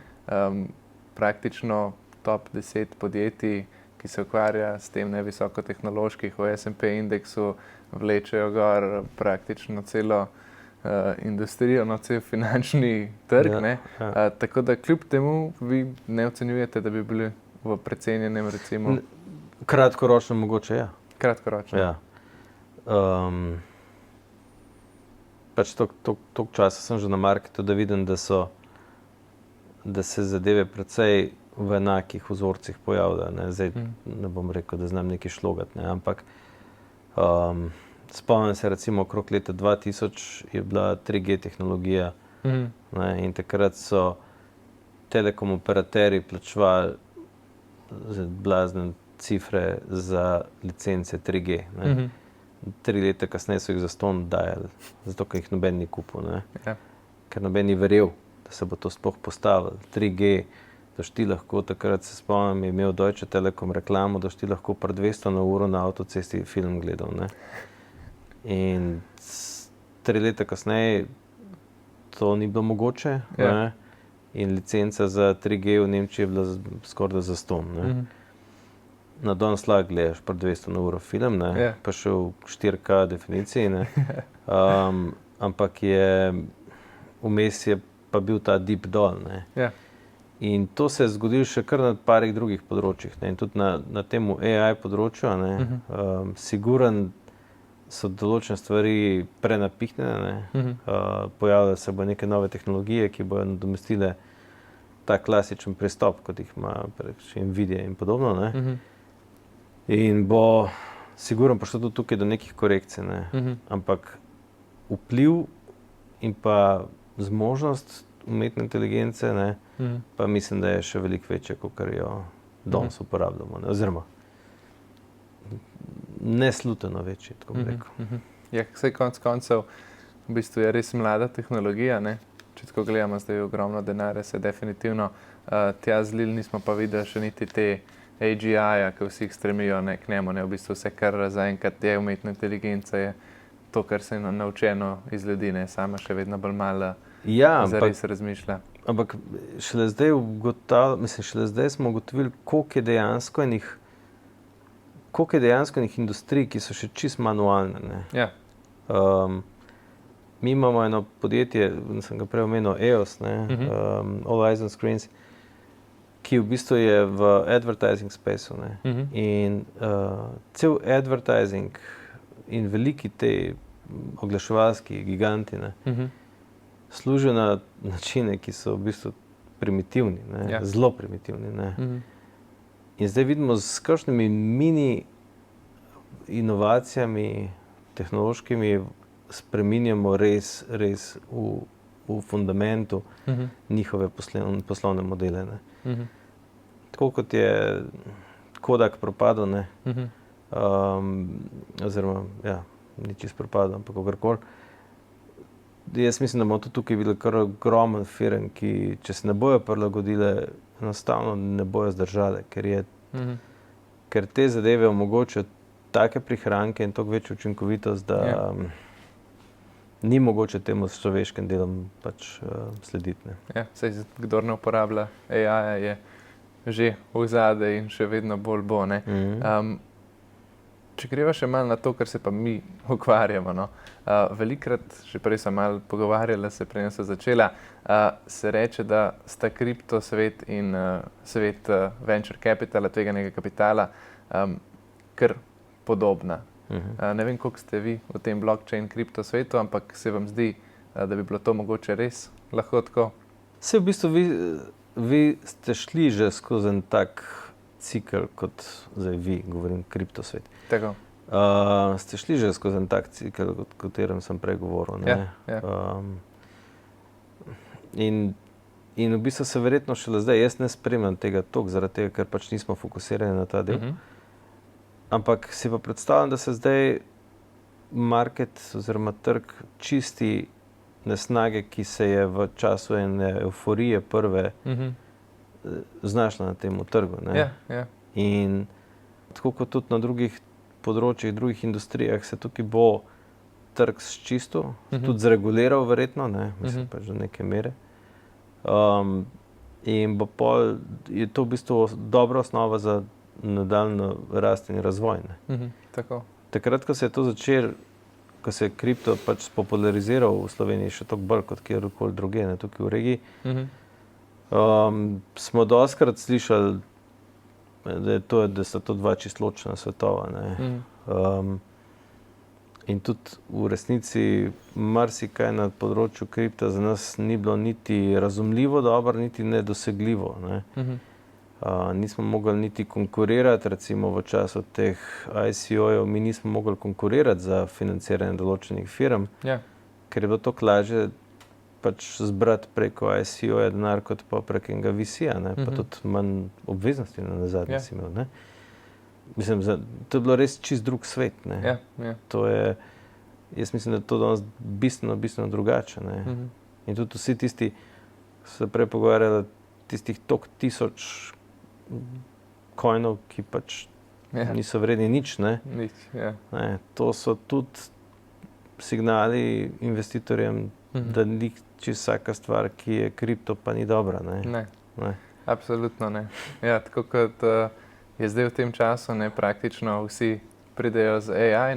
Praktično top 10 podjetij, ki se ukvarja s tem visokotehnoloških v S&P indeksu, vlečejo gor praktično celo industrijo, cel finančni trg, ne. Tako da kljub temu vi ne ocenjujete, da bi bili v precenjenem, recimo... Kratkoročno mogoče, ja. Kratkoročno. Ja. Pač toliko časa sem že na marketu, da vidim, da se zadeve precej v enakih vzorcih pojavljajo, ne. Zdaj ne bom rekel, da znam nekaj šlogati, ne, ampak spomnim se recimo okrog leta 2000 je bila 3G tehnologija, ne, in takrat so telekom operaterji plačevali blazne cifre za licence 3G, ne. 3 leta kasneje so jih zastonj dajali, zato ker jih noben ni kupil, ne. Ker noben ni verjel, da se bo to sploh postavilo. 3G, da ti lahko, takrat se spomnim, je imel Deutsche Telekom reklamo, da ti lahko pri 200 na uro na avtocesti film gledal, ne. In 3 leta kasneje to ni bilo mogoče, ne. In licenca za 3G v Nemčiji je bila skoraj zastonj, ne. Na danes lahko gledaš pri 200 na uro film, ne, pa še v 4K definiciji, ne. Ampak vmes je pa bil ta dip dol, ne. In to se je zgodilo še kar na parih drugih področjih, ne. In tudi na temu AI področju, ne, siguren so določene stvari prenapihnjene, ne. Pojavljajo se bo neke nove tehnologije, ki bojo nadomestile ta klasičen pristop, kot jih ima Nvidia in podobno, ne. In bo sigurno prišlo tudi tukaj do nekih korekcij, ne. Ampak vpliv in pa zmožnost umetne inteligence, ne, pa mislim, da je še veliko večja, kakor jo danes uporabljamo, ne, oziroma nesluteno večji, tako bi rekel. Ja, saj konec koncev v bistvu je res mlada tehnologija, ne. Če tako gledamo, zdaj ogromno denarja se definitivno tja zlili, nismo pa videli še niti te AGI-ja, ki vsi stremijo, ne, k njemu, ne. V bistvu vse, kar zaenkrat je umetna inteligenca, je to, kar se je naučeno iz ljudi, ne. Sama še vedno bolj malo zares razmišlja. Ampak šele zdaj smo ugotovili, koliko je dejansko enih industrij, ki so še čisto manualne. Ne. Ja. Mi imamo eno podjetje, sem ga prej omenil, EOS, All Eyes on Screens, ki v bistvu je v advertising spaceu. In cel advertising in veliki te oglaševalski giganti služijo na načine, ki so v bistvu primitivni, zelo primitivni. In zdaj vidimo, s kakšnimi mini inovacijami tehnološkimi spreminjamo res v fundamentu njihove poslovne modele. Tako kot je Kodak propadel, oziroma, ni čisto propadel, ampak kakorkoli. Jaz mislim, da bomo tudi tukaj videli kar ogromen firm, ki, če se ne bojo prilagodile, enostavno ne bojo zdržale, ker te zadeve omogočajo take prihranke in toliko večjo učinkovitost, da ni mogoče temu s človeškim delom pač slediti. Ja, saj kdor ne uporablja AI-ja, je že v zadaj in še vedno bolj bo. Če greva še malo na to, kar se pa mi ukvarjamo, velikrat, že prej sem malo pogovarjala, se prej so začela, se reče, da sta kriptosvet in svet venture capitala, tveganega kapitala, kar podobna. Ne vem, koliko ste vi v tem blockchain kriptosvetu, ampak se vam zdi, da bi bilo to mogoče res lahko tako? Se v bistvu vi ste šli že skozi en tak cikl, kot zdaj vi, govorim kriptosvet. Tako. Ste šli že skozi en tak cikl, o katerem sem prej govoril. In v bistvu se verjetno šele zdaj, jaz ne spremljam tega toliko, zaradi tega, ker pač nismo fokusirani na ta del. Ampak si pa predstavljam, da se zdaj market oziroma trg čisti nesnage, ki se je v času ene euforije prve znašla na tem trgu. In tako kot tudi na drugih področjih, drugih industrijah, se tukaj bo trg sčistil, tudi zreguliral verjetno, mislim pač do neke mere. In bo pol, je to v bistvu dobra osnova za nadaljnjo rast in razvoj. Tako. Takrat, ko se je to začelo, ko se je kripto pač spopulariziral v Sloveniji še toliko bolj kot kjerkoli drugje, tukaj v regiji, smo dostikrat slišali, da sta to dva čisto ločena svetova. In tudi v resnici marsikaj na področju kripta za nas ni bilo niti razumljivo dobro, niti nedosegljivo. Nismo mogli niti konkurirati, recimo v času teh ICO-jev, mi nismo mogli konkurirati za financiranje določenih firm, ker je bilo toliko lažje pač zbrati preko ICO-ja denar kot pa preko enega VC-ja, pa tudi manj obveznosti nazadnje si imel. Mislim, to je bilo res čist drug svet. To je, jaz mislim, da je to danes bistveno drugače. In tudi vsi tisti, so se prej pogovarjali, tistih toliko tisoč coinov, ki pač niso vredni nič. To so tudi signali investitorjem, da ni čisto vsaka stvar, ki je kripto, pa ni dobra. Ne. Absolutno ne. Ja, tako kot je zdaj v tem času, praktično vsi pridejo z AI,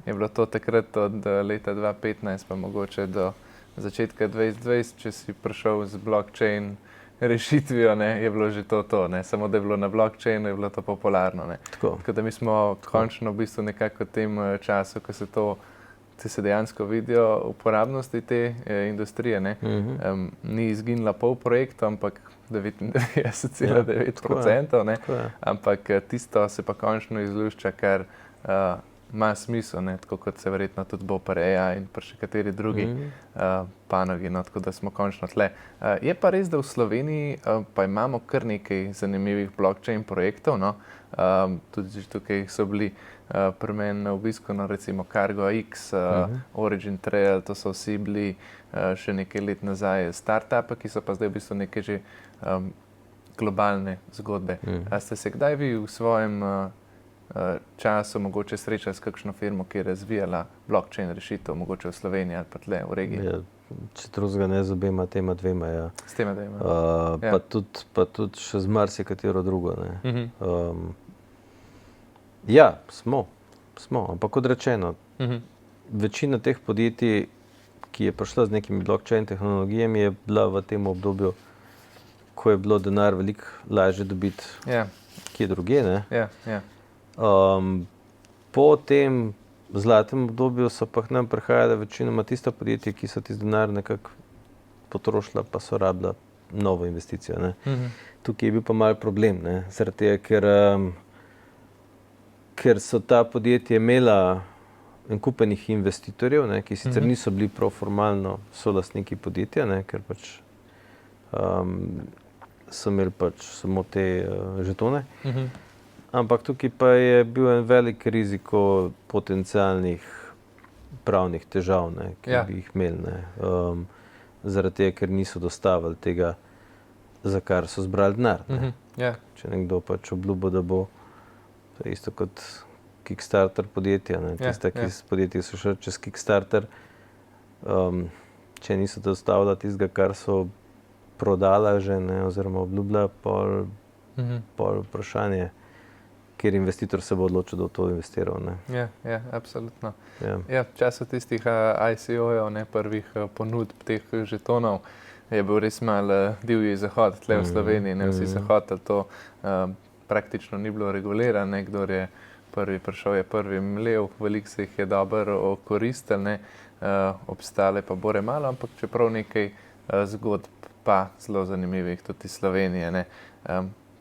je bilo to takrat od leta 2015 pa mogoče do začetka 2020, če si prišel z blockchain rešitvijo, je bilo že to. Samo da je bilo na blockchainu, je bilo to popularno. Tako da mi smo končno v bistvu nekako v tem času, ko se dejansko vidijo uporabnosti te industrije. Ni izginila pol projekta, ampak 99,9%. Ampak tisto se pa končno izlušča, kar ima smisel, tako kot se verjetno tudi bo pri AI in pri še kateri drugi panogi, tako da smo končno tle. Je pa res, da v Sloveniji pa imamo kar nekaj zanimivih blockchain projektov, tudi tukaj so bili pri meni na obisku, recimo CargoX, Origin Trail, to so vsi bili še nekaj let nazaj startupe, ki so pa zdaj v bistvu neke že globalne zgodbe. Ste se kdaj vi v svojem času mogoče srečali s kakšno firmo, ki je razvijala blockchain rešitev, mogoče v Sloveniji ali pa tle v regiji? če drugega ne z obema tema dvema, ja. S tema dvema. Ja. Pa tudi še z marsikatero drugo, ne. Ja, smo, ampak kot rečeno, večina teh podjetij, ki je prišla z nekimi blockchain tehnologijami, je bila v tem obdobju, ko je bilo denar veliko lažje dobiti kje drugje, ne. Po tem zlatem obdobju so pa k nam prihajala večinoma tista podjetja, ki so tisti denar nekako potrošila, pa so rabila novo investicijo, ne. Tukaj je bil pa malo problem, ne, zaradi tega, ker so ta podjetja imela en kupenih investitorjev, ne, ki sicer niso bili prav formalno solastniki podjetja, ne, ker pač so imeli pač samo te žetone. Ampak tukaj pa je bil en velik riziko potencialnih pravnih težav, ne, ki bi jih imeli, ne. Zaradi tega, ker niso dostavili tega, za kar so zbrali denar, ne. Če nekdo pač obljubo, da bo, to je isto kot Kickstarter podjetja, ne. Tista, ki podjetja so šli čez Kickstarter, če niso dostavila tistega, kar so prodala že, ne, oziroma obljubila, pol vprašanje, kjer investitor se bo odločil, da v to investiral, ne. Ja, absolutno. Ja, v času tistih ICO-jev, ne, prvih ponudb teh žetonov, je bil res malo divji zahod tle v Sloveniji, ne, vsi so hoteli to, praktično ni bilo regulirano, ne, kdor je prvi prišel, je prvi mlel, veliko se jih je dobro okoristilo, ne, obstale pa bore malo, ampak čeprav nekaj zgodb pa zelo zanimivih tudi iz Slovenije, ne,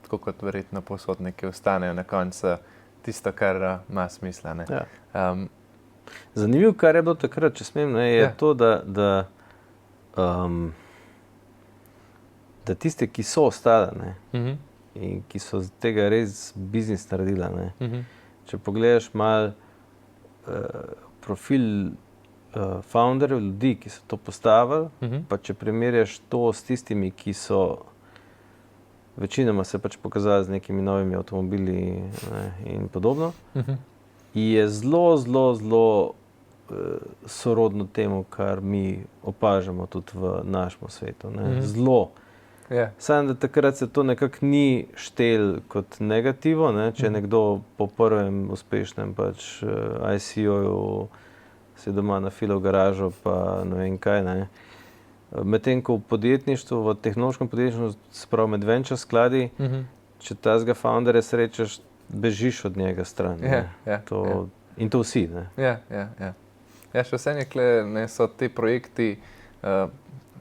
tako kot verjetno povsod nekaj ostanejo na koncu tisto, kar ima smisla, ne. Zanimivo, kar je bilo takrat, če smem, ne, je to, da tiste, ki so ostale, ne, in ki so z tega res biznis naredila, ne. Če pogledaš malo profil founderjev, ljudi, ki so to postavili, pa če primerjaš to s tistimi, ki so večinoma se pač pokazali z nekimi novimi avtomobili, ne, in podobno, je zelo sorodno temu, kar mi opažamo tudi v našem svetu, ne. Zelo. Samo da takrat se to nekako ni štel kot negativo, ne, če je nekdo po prvem uspešnem pač ICO-ju se doma nafilal garažo pa ne vem kaj, ne. Medtem ko v podjetništvu, v tehnološkem podjetništvu, se pravi med venture skladi, če tazga founderja srečaš, bežiš od njega stran, ne. In to vsi, ne. Ja, še vse nekle, ne, so ti projekti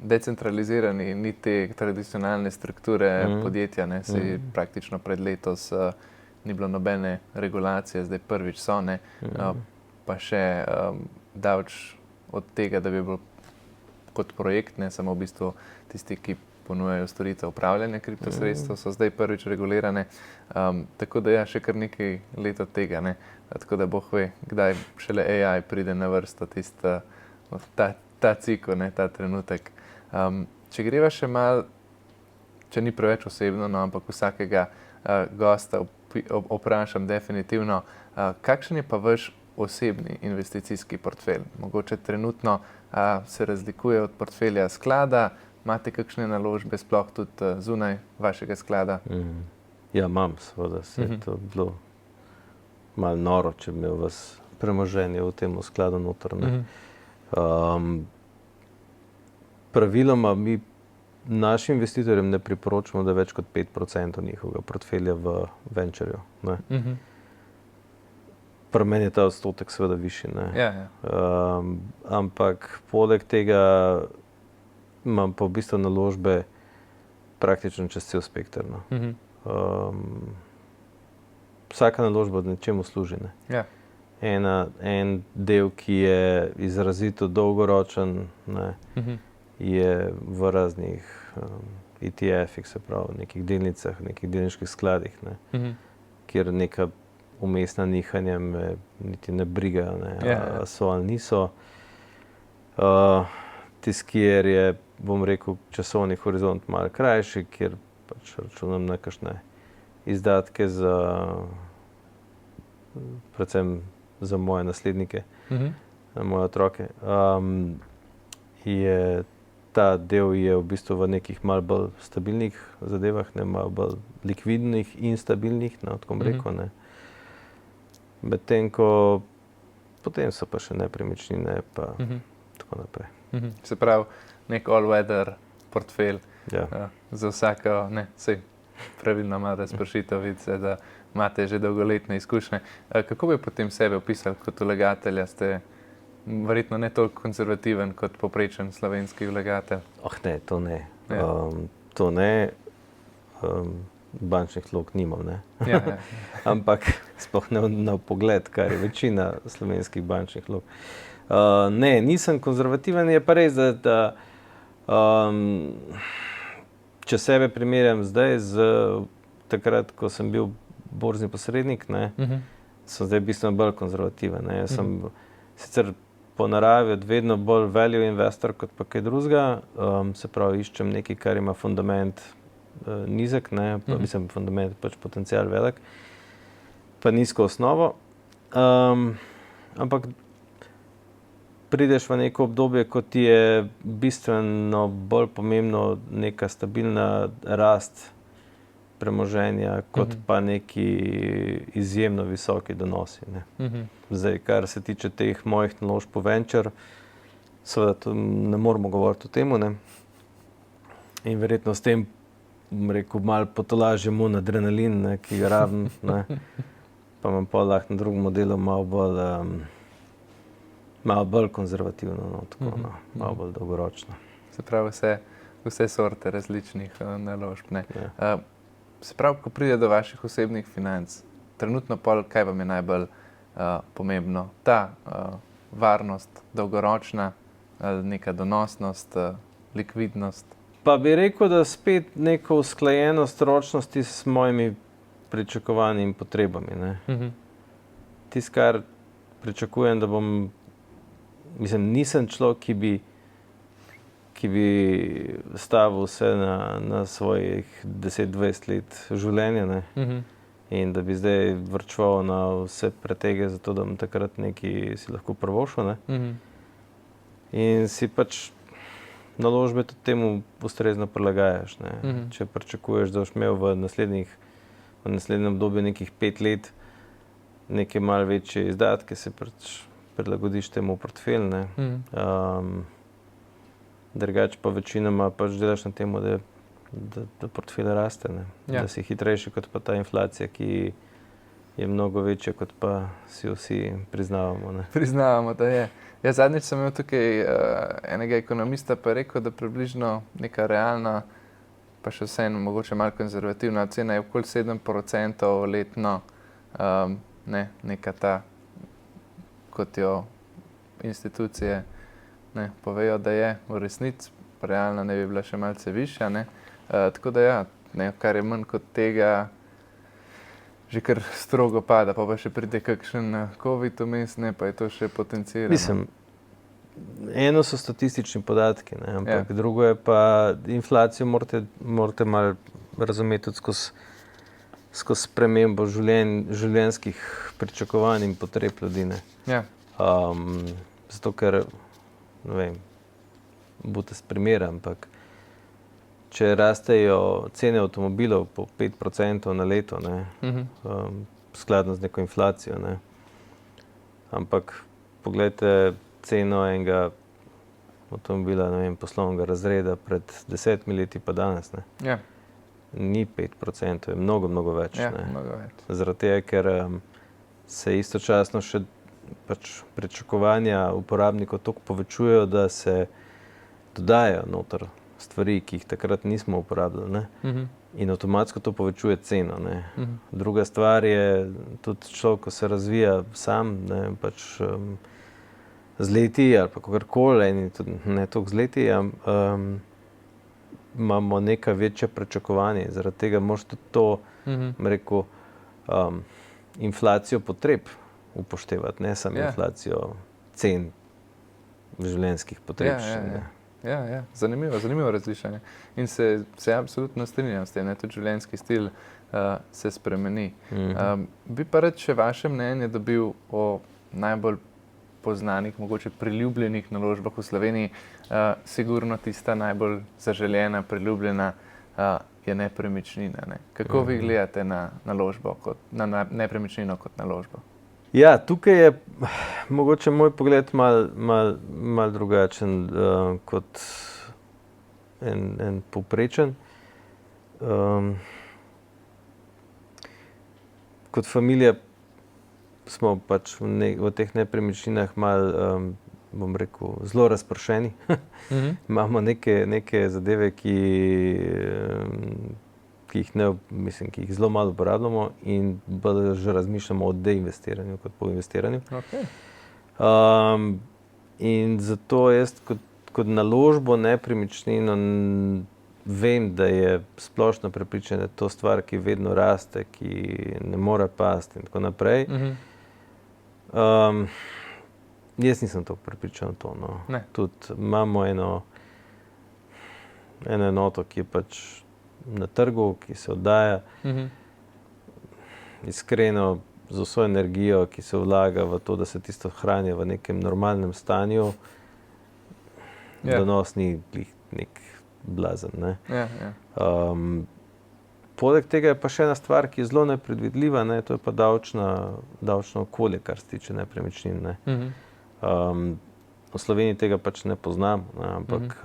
decentralizirani, ni te tradicionalne strukture podjetja, ne, saj praktično pred letos ni bilo nobene regulacije, zdaj prvič so, ne, pa še daleč od tega, da bi bilo kot projekt, ne, samo v bistvu tisti, ki ponujajo storitev upravljanja kriptosredstev, so zdaj prvič regulirane, tako da ja, še kar nekaj let od tega, ne, tako da boh ve, kdaj šele AI pride na vrsto ta cikel, ne, ta trenutek. Če greva še malo, če ni preveč osebno, no, ampak vsakega gosta vprašam definitivno, kakšen je pa vaš osebni investicijski portfelj? Mogoče trenutno se razlikuje od portfelja sklada, imate kakšne naložbe sploh tudi zunaj vašega sklada? Ja, imam, seveda, se je to bilo malo noro, če bi imel vas premoženje v tem skladu noter, ne. Praviloma mi našim investitorjem ne priporočamo, da več kot 5% njihovega portfelja v ventureju, ne. Pri meni je ta odstotek seveda višji, ne. Ampak poleg tega imam pa v bistvu naložbe praktično čez cel spekter, no. Vsaka naložba nečemu služi, ne. En del, ki je izrazito dolgoročen, ne, je v raznih ETF-ih, se pravi, nekih delnicah, nekih delniških skladih, ne, kjer neka umestna nihanja me niti ne brigajo, ne, a so ali niso. Tisti, kjer je, bom rekel, časovni horizont malo krajši, kjer pač računam na kakšne izdatke za, predvsem za moje naslednike, za moje otroke, je ta del je v bistvu v nekih malo bolj stabilnih zadevah, ne, malo bolj likvidnih in stabilnih, no, tako bom rekel, ne. Medtem ko potem so pa še nepremičnine pa tako naprej. Se pravi, nek all-weather portfelj Ja. za vsako, sej pravilno ima razpršitev, vidite, da imate že dolgoletne izkušnje. Kako bi potem sebe opisali kot vlagatelja? Ste verjetno ne toliko konzervativen kot povprečen slovenski vlagatelj? Ne, to ne. Ja. To ne. Bančnih vlog nimam, ne. Ja. Ampak sploh ne na pogled, kar je večina slovenskih bančnih vlog. Ne, nisem konzervativen, je pa res, da če sebe primerjam zdaj z takrat, ko sem bil borzni posrednik, ne, sem zdaj bistveno bolj konzervativen, ne. Jaz sem sicer po naravi vedno bolj value investor kot pa kaj drugega, se pravi, iščem nekaj, kar ima fundament nizek, ne, pa mislim, fundament pač potencial velik, pa nizko osnovo. Ampak prideš v neko obdobje, ko ti je bistveno bolj pomembno neka stabilna rast premoženja, kot pa neki izjemno visoki donosi, ne. Zdaj, kar se tiče teh mojih naložb v venture, seveda to ne moremo govoriti o tem, ne. In verjetno s tem, bom rekel, malo potolažimo na adrenalin, ne, ki ga rabim, ne. Pa imam pol lahko na drugem modelu malo bolj konzervativno, no, tako, no, malo bolj dolgoročno. Se pravi, vse sorte različnih naložb, ne. Ja. Se pravi, ko pride do vaših osebnih financ, trenutno pol, kaj vam je najbolj pomembno? Ta varnost, dolgoročna, neka donosnost, likvidnost? Pa bi rekel, da spet neko usklajenost ročnosti s mojimi pričakovanji in potrebami, ne. Tisto, kar pričakujem, da bom, mislim, nisem človek, ki bi stavil vse na svojih 10-20 let življenja, ne. In da bi zdaj varčeval na vse pretege, zato da bom takrat nekaj si lahko privoščil, ne. In si pač naložbe tudi temu ustrezno prilagajaš, ne. Če pričakuješ, da boš imel v naslednjem obdobju nekih 5 let neke malo večje izdatke, se pač prilagodiš temu portfelj, ne. Drugače pa večinoma pač delaš na temu, da portfelj raste, ne. Ja. Da si hitrejši kot pa ta inflacija, ki je mnogo večja, kot pa si vsi priznavamo, ne. Priznavamo, da je. Ja, zadnjič sem imel tukaj enega ekonomista, pa je rekel, da približno neka realna, pa še vseeno mogoče malo konzervativna cena je okoli 7% letno, neka ta, kot jo institucije povejo, da je v resnici, pa realna ne bi bila še malce višja, ne. Tako da ja, kar je manj kot tega, že kar strogo pada, pa še pride kakšen COVID vmes, ne, pa je to še potencirano. Mislim, eno so statistični podatki, ne, ampak drugo je pa inflacijo morate malo razumeti tudi skozi spremembo življenjskih pričakovanj in potreb ljudi, ne. Ja. Zato ker, ne vem, bute s primer, ampak če rastejo cene avtomobilov po 5% na leto, ne, skladno z neko inflacijo, ne. Ampak poglejte ceno enega avtomobila, ne vem, poslovnega razreda pred 10 leti pa danes, ne. Ja. Ni 5%, je mnogo, mnogo več, Ja, ne. mnogo več. Zaradi tega, ker se istočasno še pač pričakovanja uporabnikov toliko povečujejo, da se dodajajo noter stvari, ki jih takrat nismo uporabljali, ne. In avtomatsko to povečuje ceno, ne. Druga stvar je tudi človek, ko se razvija sam, ne, pač z leti ali pa kakorkoli, in tudi ne toliko z leti, imamo neka večja pričakovanja. Zaradi tega moraš tudi to, bom rekel, inflacijo potreb upoštevati, ne samo inflacijo cen življenjskih potrebščin. Ja. Zanimivo razlišanje. In se absolutno strinjam s tem, ne, tudi življenjski stil se spremeni. Bi pa rad še vaše mnenje dobil o najbolj poznanih, mogoče priljubljenih naložbah v Sloveniji, sigurno tista najbolj zaželena, priljubljena je nepremičnina. Ne? Kako vi gledate na naložbo, na nepremičnino kot naložbo? Ja, tukaj je mogoče moj pogled mal drugačen kot en povprečen. Kot familija smo pač v teh nepremičninah malo, bom rekel, zelo razpršeni. Imamo neke zadeve, ki jih zelo malo uporabljamo in bolj že razmišljamo o deinvestiranju kot po investiranju. Okay. In zato jaz kot naložbo nepremičnino vem, da je splošno prepričanje, da je to stvar, ki vedno raste, ki ne more pasti in tako naprej. Jaz nisem tako prepričan v to. No. Tudi imamo eno enoto, ki je pač na trgu, ki se oddaja. Iskreno, z vso energijo, ki se vlaga v to, da se tisto hrani v nekem normalnem stanju, donos ni nek blazen. Ne? Poleg tega je pa še ena stvar, ki je zelo nepredvidljiva, ne? To je pa davčno okolje, kar se tiče nepremičnin. Ne? V Sloveniji tega pač ne poznam, ne? Ampak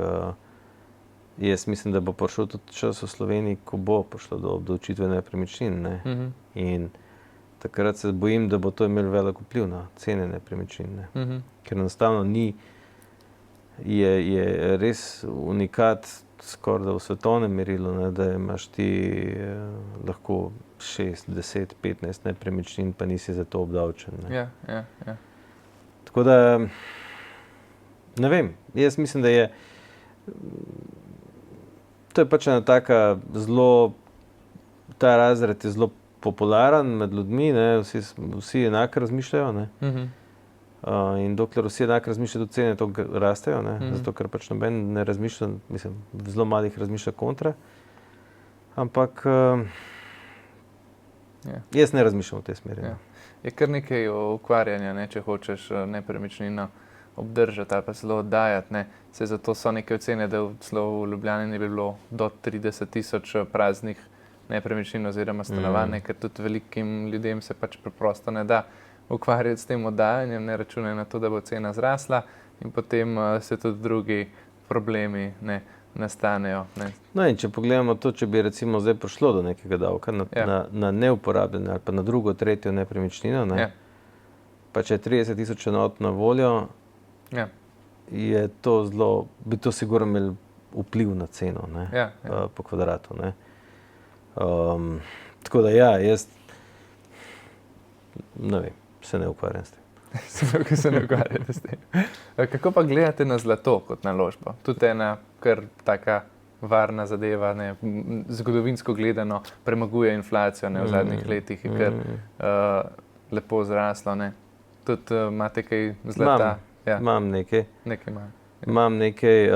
jaz mislim, da bo prišel tudi čas v Sloveniji, ko bo prišlo do obdavčitve nepremičnin. Ne? In takrat se bojim, da bo to imelo velik vpliv na cene nepremičnin. Ne? Ker enostavno je res unikat skoraj v svetovnem merilu, ne, da imaš ti lahko 6, 10, 15 nepremičnin, pa nisi za to obdavčen. Ne. Tako da, ne vem, jaz mislim, da je to je pač ena taka ta razred je zelo popularen med ljudmi, ne, vsi enako razmišljajo, ne. In dokler vsi enako razmišljajo, tudi cene to rastejo, ne, zato ker pač noben ne razmišlja, mislim, zelo malih razmišlja kontra, ampak jaz ne razmišljam v tej smeri. Je kar nekaj ukvarjanja, ne, če hočeš nepremičnino obdržati ali pa celo oddajati, ne. Saj zato so neke ocene, da celo v Ljubljani ne bi bilo do 30,000 praznih nepremičnin oziroma stanovanj, ker tudi velikim ljudem se pač preprosto ne da ukvarjati s tem oddajanjem, ne računajo na to, da bo cena zrasla in potem se tudi drugi problemi nastanejo. Ne. No in če pogledamo to, če bi recimo zdaj prišlo do nekega davka na neuporabljene ali pa na drugo, tretjo nepremičnino, ne, pa če je 30,000 enot na voljo, je to bi to sigurno imelo vpliv na ceno, ne, po kvadratu. Ne. Tako da jaz ne vem, se ne ukvarjam s tem. Se ne ukvarjate s tem. Kako pa gledate na zlato kot naložbo? Tudi ena kar taka varna zadeva, ne, zgodovinsko gledano premaguje inflacijo, ne, v zadnjih letih je kar lepo zraslo. Ne. Tudi imate kaj zlata? Imam nekaj. Nekaj imam. Imam nekaj,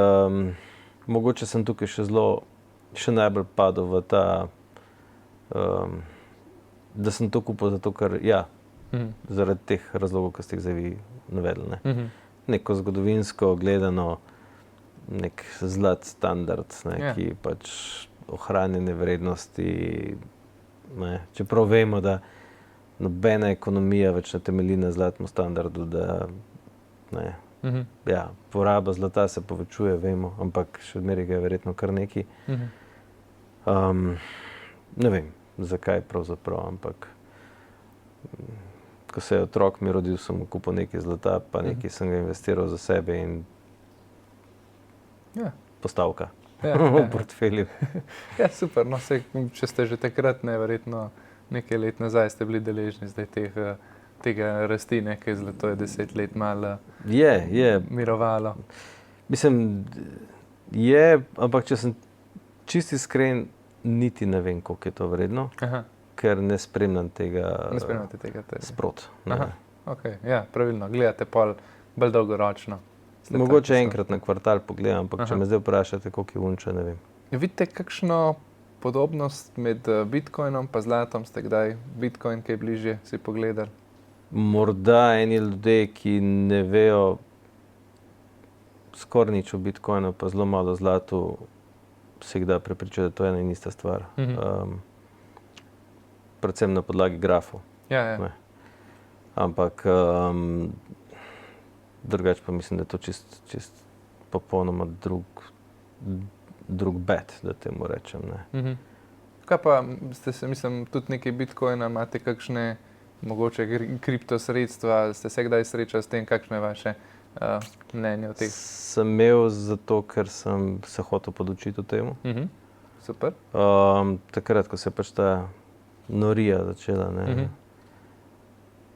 mogoče sem tukaj še najbolj padel v ta, da sem to kupil zato, ker zaradi teh razlogov, ki ste jih zdaj vi navedli. Ne. Neko zgodovinsko gledano, nek zlat standard, ne, ki pač ohranjene vrednosti, ne, čeprav vemo, da nobena ekonomija več ne temelji na zlatnem standardu, da ne, poraba zlata se povečuje, vemo, ampak še odmeraj ga je verjetno kar nekaj. Ne vem, zakaj pravzaprav, ampak ko se je otrok mi rodil, sem mu kupil nekaj zlata, pa nekaj sem ga investiral za sebe in postavka v portfelju. Ja, super, no, če ste že takrat, verjetno nekaj let nazaj ste bili deležni zdaj tega rasti, nekaj zlato je 10 let malo mirovalo. Mislim, ampak če sem čisto iskren, niti ne vem, koliko je to vredno, ker ne spremljam tega sprot. Okay. Ja, pravilno, gledate pol bolj dolgoročno. Mogoče enkrat na kvartal pogledam, ampak če me zdaj vprašate, koliko je unča, ne vem. Vidite kakšno podobnost med Bitcoinom pa zlatom? Ste kdaj Bitcoin kaj bližje si pogledali? morda eni ljudje, ki ne vejo skoraj nič o Bitcoinu, pa zelo malo o zlatu, se jih da prepričati, da to je ena in ista stvar. Predvsem na podlagi grafov. Ja. Ampak drugače pa mislim, da je to čist popolnoma drug bet, da temu rečem. Ne. Kaj pa ste se, mislim, tudi nekaj Bitcoina, imate kakšne mogoče kriptosredstva, ste se kdaj srečali s tem, kakšno je vaše mnenje o teh? Sem imel zato, ker sem se hotel podučiti o temu. Super. Takrat, ko se je pač ta norija začela, ne,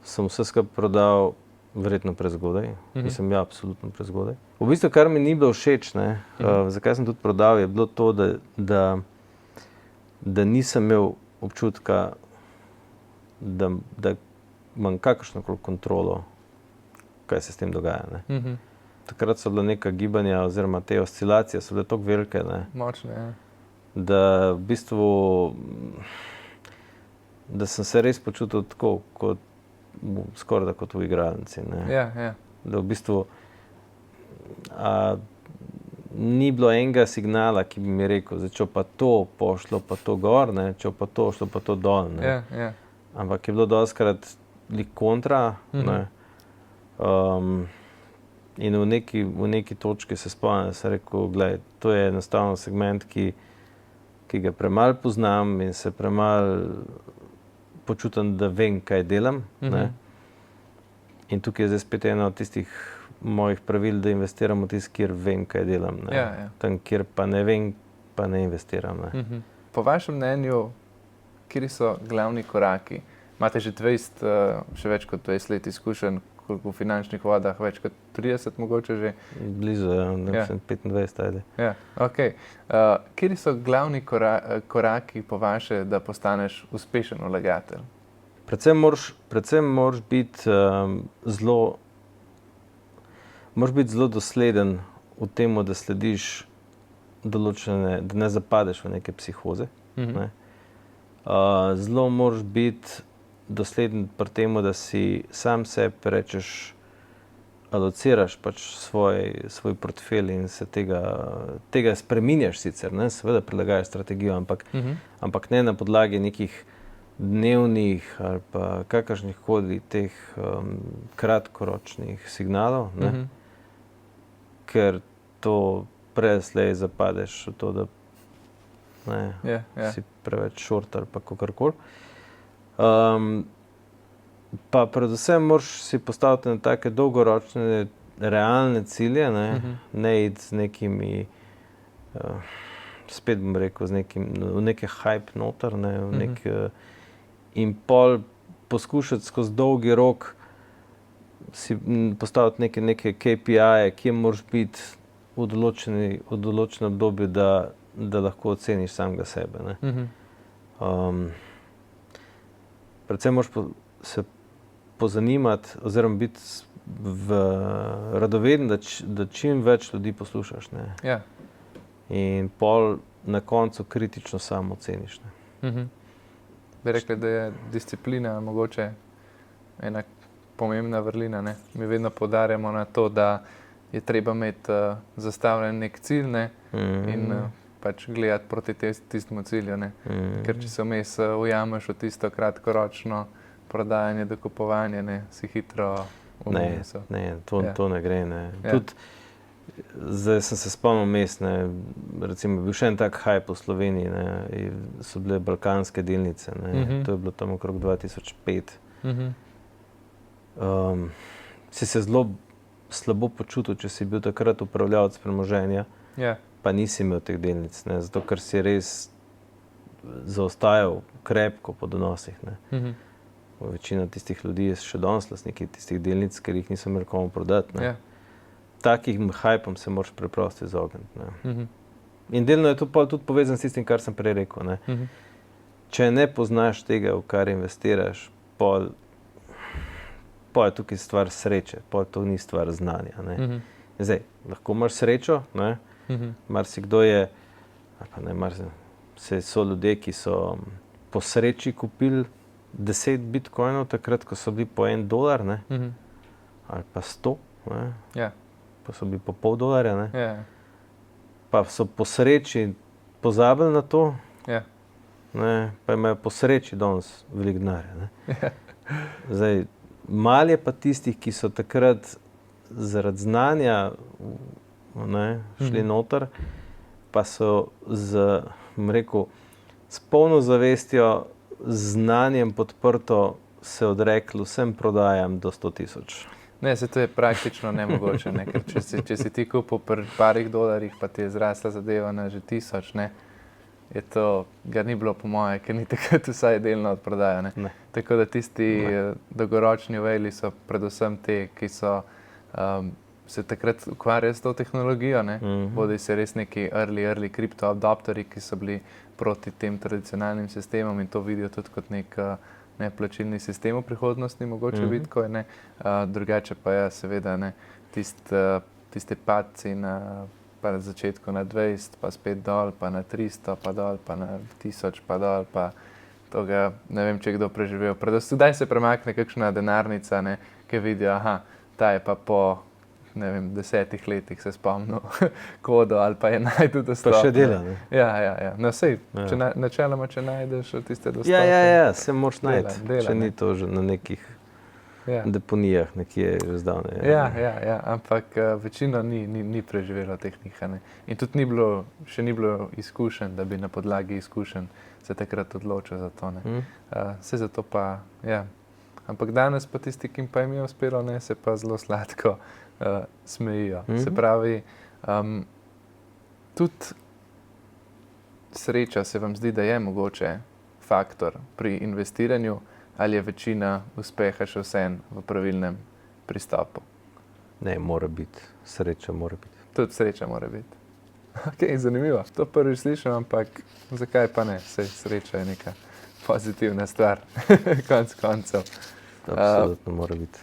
sem vse skupaj prodal verjetno prezgodaj. Mislim, ja, absolutno prezgodaj. V bistvu, kar mi ni bilo všeč, ne, zakaj sem tudi prodal, je bilo to, da nisem imel občutka, da imam kakršnokoli kontrolo, kaj se s tem dogaja. Ne. Takrat so bila neka gibanja oziroma te oscilacije so bile toliko velike, ne, Močne, ja. da v bistvu da sem se res počutil tako, kot skoraj da kot v igralnici. Ne. Ja. Da v bistvu ni bilo enega signala, ki bi mi rekel, da če pa to pošlo, pa to gor, ne, če pa to šlo, pa to dol. Ne. Ja. Ampak je bilo dostikrat kontra. Ne. In v neki točki se spomnim, da sem rekel, glej, to je enostavno segment, ki ga premalo poznam in se premalo počutim, da vem, kaj delam. Ne. In tukaj je zdaj spet eno od tistih mojih pravil, da investiram v tisto, kjer vem, kaj delam. Ne. Ja. Tam, kjer pa ne vem, pa ne investiram. Ne. Po vašem mnenju, kateri so glavni koraki? Imate že 20, še več kot 20 let izkušenj v finančnih vodah, več kot 30 mogoče že? Blizu, ne vem, 25, ajde. Ja, okej. Kateri so glavni koraki po vaše, da postaneš uspešen vlagatelj? Predvsem moraš biti zelo dosleden v tem, da slediš določene, da ne zapadeš v neke psihoze. Ne. Zelo moraš biti dosleden pri tem, da si sam sebi rečeš, alociraš pač svoj portfelj in se tega spreminjaš sicer, ne, seveda prilagajaš strategijo, ampak ne na podlagi nekih dnevnih ali pa kakršnih koli teh kratkoročnih signalov, ne, ker to preslej zapadeš v to, da ne, si preveč short ali pa kakorkoli. Pa predvsem moraš si postaviti na take dolgoročne, realne cilje, ne iti z nekimi, spet bom rekel, v neke hype noter, ne, in pol poskušati skozi dolgi rok si postaviti neke KPI-je, kje moraš biti v določenem obdobju, da lahko oceniš samega sebe. Ne. Predvsem moraš se pozanimati oziroma biti radoveden, da čim več ljudi poslušaš. Ne. Ja. In pol na koncu kritično samo oceniš. Ne. Bi rekli, da je disciplina mogoče ena pomembna vrlina. Ne. Mi vedno poudarjamo na to, da je treba imeti zastavljen nek cilj, ne, in pač gledati proti tistemu cilju. Ne. Ker če se vmes ujameš v tisto kratkoročno prodajanje, dokupovanje, ne, si hitro umoril. Ne, to ne gre. Ne. Tudi, zdaj sem se spomnil vmes, recimo bil še en tak hype v Sloveniji, ne, so bile balkanske delnice, ne, to je bilo tam okrog 2005. Si se zelo slabo počutil, če si bil takrat upravljavec premoženja, pa nisi imel teh delnic, ne, zato ker si res zaostajal krepko po donosih. Ne. Večina tistih ljudi je še danes lastniki tistih delnic, ker jih niso imeli komu prodati. Ne. Takim hypom se moraš preprosto izogniti. Ne. In delno je to tudi povezano s tistim, kar sem prej rekel. Ne. Če ne poznaš tega, v kar investiraš, pol je tukaj stvar sreče, pol to ni stvar znanja. Ne. Zdaj, lahko imaš srečo, ne. Marsikdo je, so ljudje, ki so po sreči kupili 10 bitcoinov, takrat, ko so bili po $1, ne, ali pa 100, ne, Ja. pa so bili po $0,5, ne, Ja. pa so po sreči pozabili na to, Ja. ne, pa imajo po sreči danes veliko denarja, ne. Ja. Zdaj, malo je pa tistih, ki so takrat zaradi znanja, ne, šli noter, pa so s polno zavestjo, z znanjem podprto se odrekli vsem prodajam do 100,000. Ne, to je praktično nemogoče, ne? Ker če si ti kupil pri parih dolarjih, pa ti je zrasla zadeva na že 1000, ne, je to, ga ni bilo po moje, ker ni takrat vsaj delno odprodaja, ne. Ne. Tako da tisti dolgoročni whali so predvsem te, ki so se takrat ukvarjali s to tehnologijo, ne. Bodi se res neki early crypto adopterji, ki so bili proti tem tradicionalnim sistemom in to vidijo tudi kot nek neplačilni sistem v prihodnosti, mogoče Bitcoin, ne. Drugače pa ja, seveda, ne, tiste padci pa na začetku na 20, pa spet dol, pa na 300, pa dol, pa na 1000, pa dol, pa toga ne vem, če je kdo preživel. Predvsem, kdaj se premakne kakšna denarnica, ne, ki vidijo, aha, ta je pa po, ne vem, 10 letih se spomnil kodo ali pa je najdu dostopno. Pa še dela, ne. Ja. No, sej, načeloma, če najdeš tiste dostopne. Ja, se moraš najti, dela, če ne. ni to že na nekih deponijah nekje že zdavne. Ja, ampak večina ni preživela teh nihane. In tudi še ni bilo izkušenj, da bi na podlagi izkušenj se takrat odločil za to, ne. Saj zato pa, ja. Ampak danes pa tisti, ki pa jim je uspelo, ne, se pa zelo sladko smejijo. Se pravi, tudi sreča se vam zdi, da je mogoče faktor pri investiranju, ali je večina uspeha še vseeno v pravilnem pristopu? Ne, mora biti. Sreča mora biti. Tudi sreča mora biti. Ok, zanimivo. To prvič slišim, ampak zakaj pa ne? Sej sreča je neka pozitivna stvar. Konec koncev. Absolutno mora biti.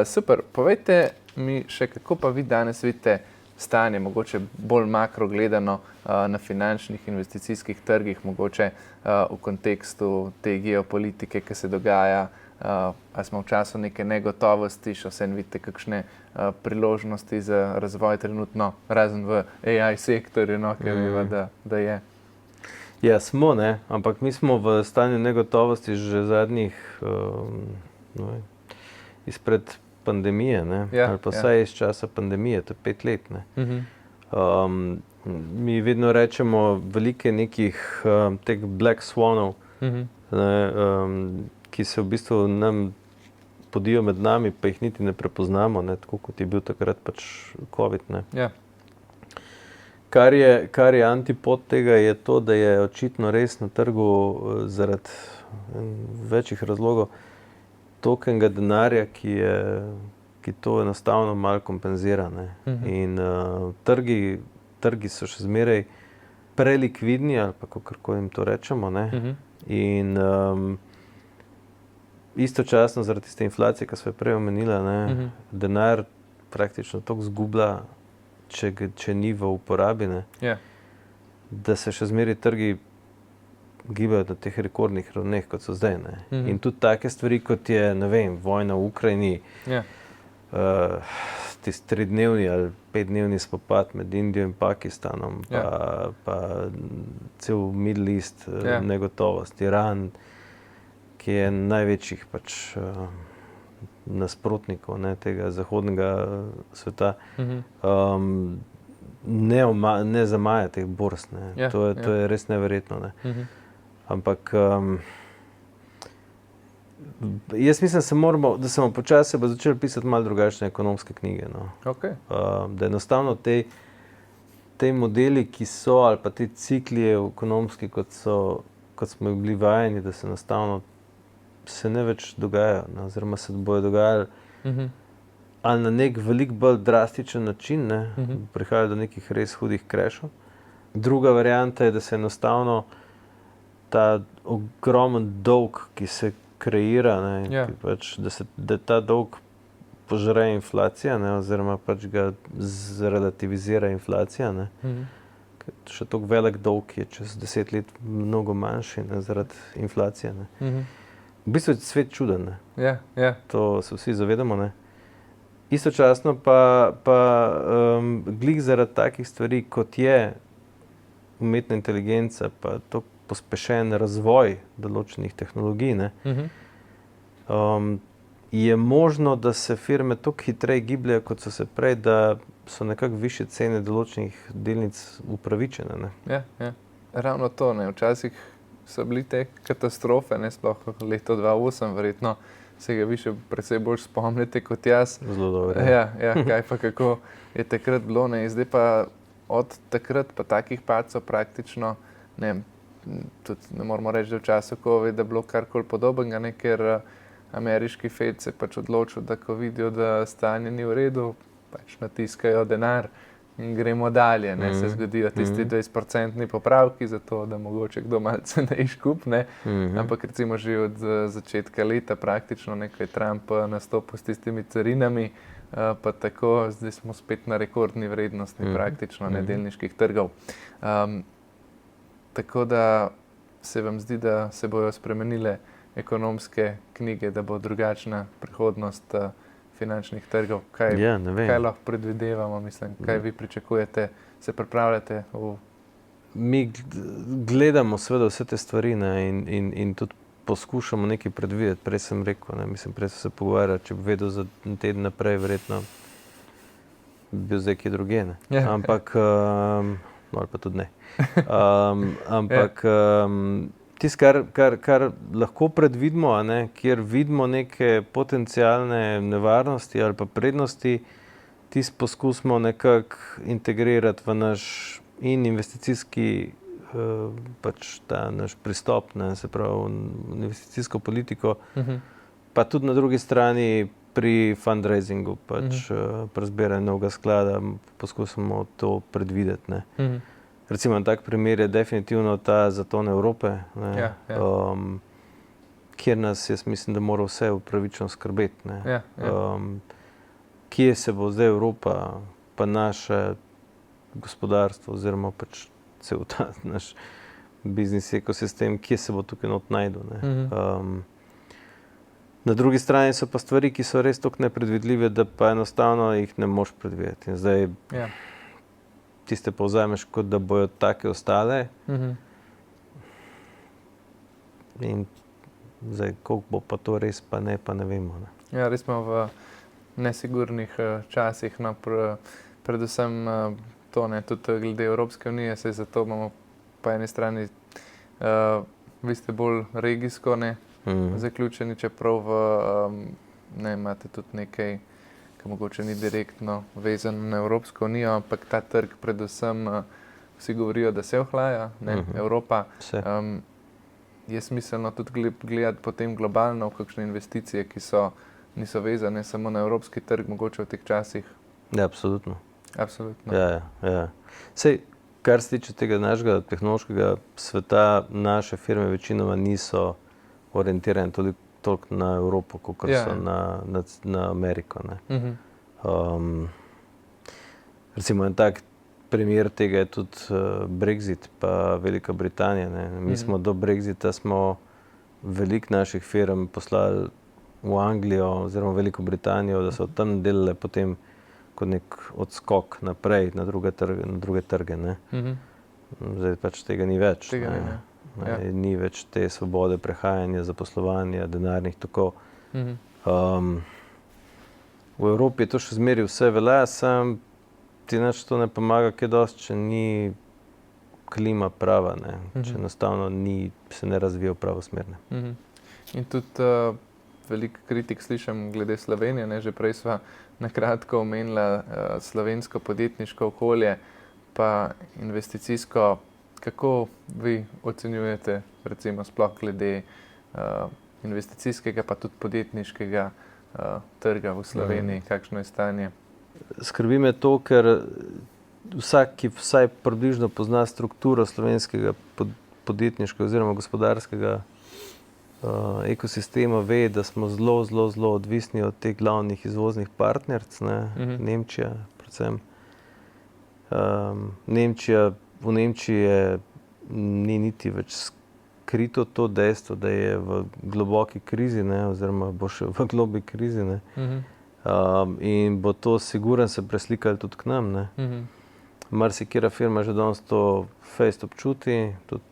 Super. Povejte mi še, kako pa vi danes vidite stanje, mogoče bolj makro gledano na finančnih investicijskih trgih, mogoče v kontekstu te geopolitike, ki se dogaja, ali smo v času neke negotovosti, še vseeno vidite kakšne priložnosti za razvoj trenutno, razen v AI sektorju, no, ki veva, da je. Ja, smo, ne, ampak mi smo v stanju negotovosti že zadnjih, izpred pandemije, ne, ali pa vsaj iz časa pandemije, to je 5 let, ne. Mi vedno rečemo velike nekih teh black swanov, ne, ki se v bistvu nam podijo med nami, pa jih niti ne prepoznamo, ne, tako kot je bil takrat pač COVID, ne. Ja. Kar je antipod tega, je to, da je očitno res na trgu zaradi večjih razlogov tokenega denarja, ki to enostavno malo kompenzira, ne. In trgi so še zmeraj prelikvidni, ali pa kako jim to rečemo, ne. In istočasno zaradi tiste inflacije, ki smo jo prej omenila, ne, denar praktično toliko zgublja, če ni v uporabi, ne, da se še zmeraj trgi gibajo na teh rekordnih ravneh, kot so zdaj, ne. In tudi take stvari, kot je, ne vem, vojna v Ukrajini, tisti 3-dnevni ali 5-dnevni spopad med Indijo in Pakistanom, pa cel Middle East, negotovost, Iran, ki je največjih pač nasprotnikov, ne, tega zahodnega sveta, ne zamaja teh borz, ne. To je res neverjetno, ne. Ampak jaz mislim, da se bomo počasi začeli pisati malo drugačne ekonomske knjige, no. Okay. Da enostavno te modeli, ki so, ali pa te cikli ekonomski, kot smo jih bili vajeni, da se enostavno se ne več dogajajo, ne, oziroma se bojo dogajali ali na nek veliko bolj drastičen način, ne, prihaja do nekih res hudih crashov. Druga varianta je, da se enostavno ta ogromen dolg, ki se kreira, ne, ki pač, da ta dolg požre inflacija, ne, oziroma pač ga zrelativizira inflacija, ne. Še toliko velik dolg je čez 10 let mnogo manjši, ne, zaradi inflacije, ne. V bistvu je svet čuden, ne? Ja. To se vsi zavedamo, ne? Istočasno pa glih zaradi takih stvari, kot je umetna inteligenca, pa to pospešen razvoj določenih tehnologij, ne? Je možno, da se firme toliko hitreje gibljajo, kot so se prej, da so nekako višje cene določenih delnic upravičene, ne? Ja. Ravno to, ne. Včasih so bili te katastrofe, ne, sploh leto 2008, verjetno se ga vi še precej bolj spomnite kot jaz. Zelo dobro. Ja, kaj pa kako je takrat bilo, ne. Zdaj pa od takrat pa takih padcev praktično, ne, tudi ne moramo reči, da v času COVID je bilo karkoli podobnega, ne, ker ameriški Fed se pač odločil, da ko vidijo, da stanje ni v redu, pač natiskajo denar in gremo dalje, ne, se zgodijo tisti 20% popravki, zato da mogoče kdo malce ne iškup, ne, ampak recimo že od začetka leta praktično, ne, ko je Trump nastopil s tistimi carinami, pa tako, zdaj smo spet na rekordni vrednosti praktično delniških trgov. Tako da se vam zdi, da se bojo spremenile ekonomske knjige, da bo drugačna prihodnost finančnih trgov? Kaj lahko predvidevamo, mislim, kaj vi pričakujete, se pripravljate v... Mi gledamo seveda vse te stvari, ne, in tudi poskušamo nekaj predvideti. Prej sem rekel, ne, mislim, prej sem se pogovarjal, če bi vedel za teden naprej, verjetno bi bil zdaj kje druge, ne. Ampak, ali pa tudi ne. Ampak tisto, kar lahko predvidimo, a ne, kjer vidimo neke potencialne nevarnosti ali pa prednosti, tisto poskusimo nekako integrirati v naš in investicijski pač ta naš pristop, ne, se pravi investicijsko politiko, pa tudi na drugi strani pri fundraisingu, pač pri zbiranju novega sklada poskusimo to predvideti, ne. Recimo, tak primer je definitivno ta zaton Evrope, ne, kjer nas, jaz mislim, da mora vse upravičeno skrbeti, ne. Kje se bo zdaj Evropa, pa naše gospodarstvo oziroma pač cel ta naš biznis ekosistem, kje se bo tukaj not našel, ne. Na drugi strani so pa stvari, ki so res toliko nepredvidljive, da pa enostavno jih ne moreš predvideti. In zdaj tiste povzameš, kot da bojo take ostale. In zdaj, koliko bo pa to res, pa ne vemo, ne. Ja, res smo v nesigurnih časih, no, predvsem to, ne, tudi glede Evropske unije, saj zato imamo po eni strani, vi ste bolj regijsko, ne, zaključeni, čeprav ne, imate tudi nekaj, ki mogoče ni direktno vezan na Evropsko unijo, ampak ta trg predvsem, vsi govorijo, da se ohlaja, ne, Evropa. Je smiselno tudi gledati potem globalno v kakšne investicije, ki niso vezane samo na evropski trg, mogoče v teh časih. Ja, absolutno. Absolutno. Ja. Sej, kar se tiče tega našega tehnološkega sveta, naše firme večinoma niso orientirane toliko na Evropo, kakor so na Ameriko, ne. Recimo en tak primer tega je tudi Brexit pa Velika Britanija, ne. Mi smo do Brexita veliko naših firm poslali v Anglijo oziroma Veliko Britanijo, da so tam delale potem kot nek odskok naprej na druge trge, ne. Zdaj pač tega ni več. Ni več te svobode prehajanja, zaposlovanja, denarnih tokov. V Evropi je to še zmeraj vse velja, samo ti nič to ne pomaga kaj dosti, če ni klima prava, ne. Če enostavno se ne razvija v pravo smer, ne. In tudi veliko kritik slišim glede Slovenije, ne, že prej sva na kratko omenila slovensko podjetniško okolje, pa investicijsko. Kako vi ocenjujete, recimo sploh glede investicijskega pa tudi podjetniškega trga v Sloveniji, kakšno je stanje? Skrbi me to, ker vsak, ki vsaj približno pozna strukturo slovenskega podjetniškega oziroma gospodarskega ekosistema, ve, da smo zelo odvisni od teh glavnih izvoznih partneric, ne, Nemčija predvsem. V Nemčiji ni niti več krito to dejstvo, da je v globoki krizi, ne, oziroma bo še v globi krizi, ne, in bo to sigurno se preslikalo tudi k nam. Ne. Marsikera firma že danes to fejst občuti. Tudi,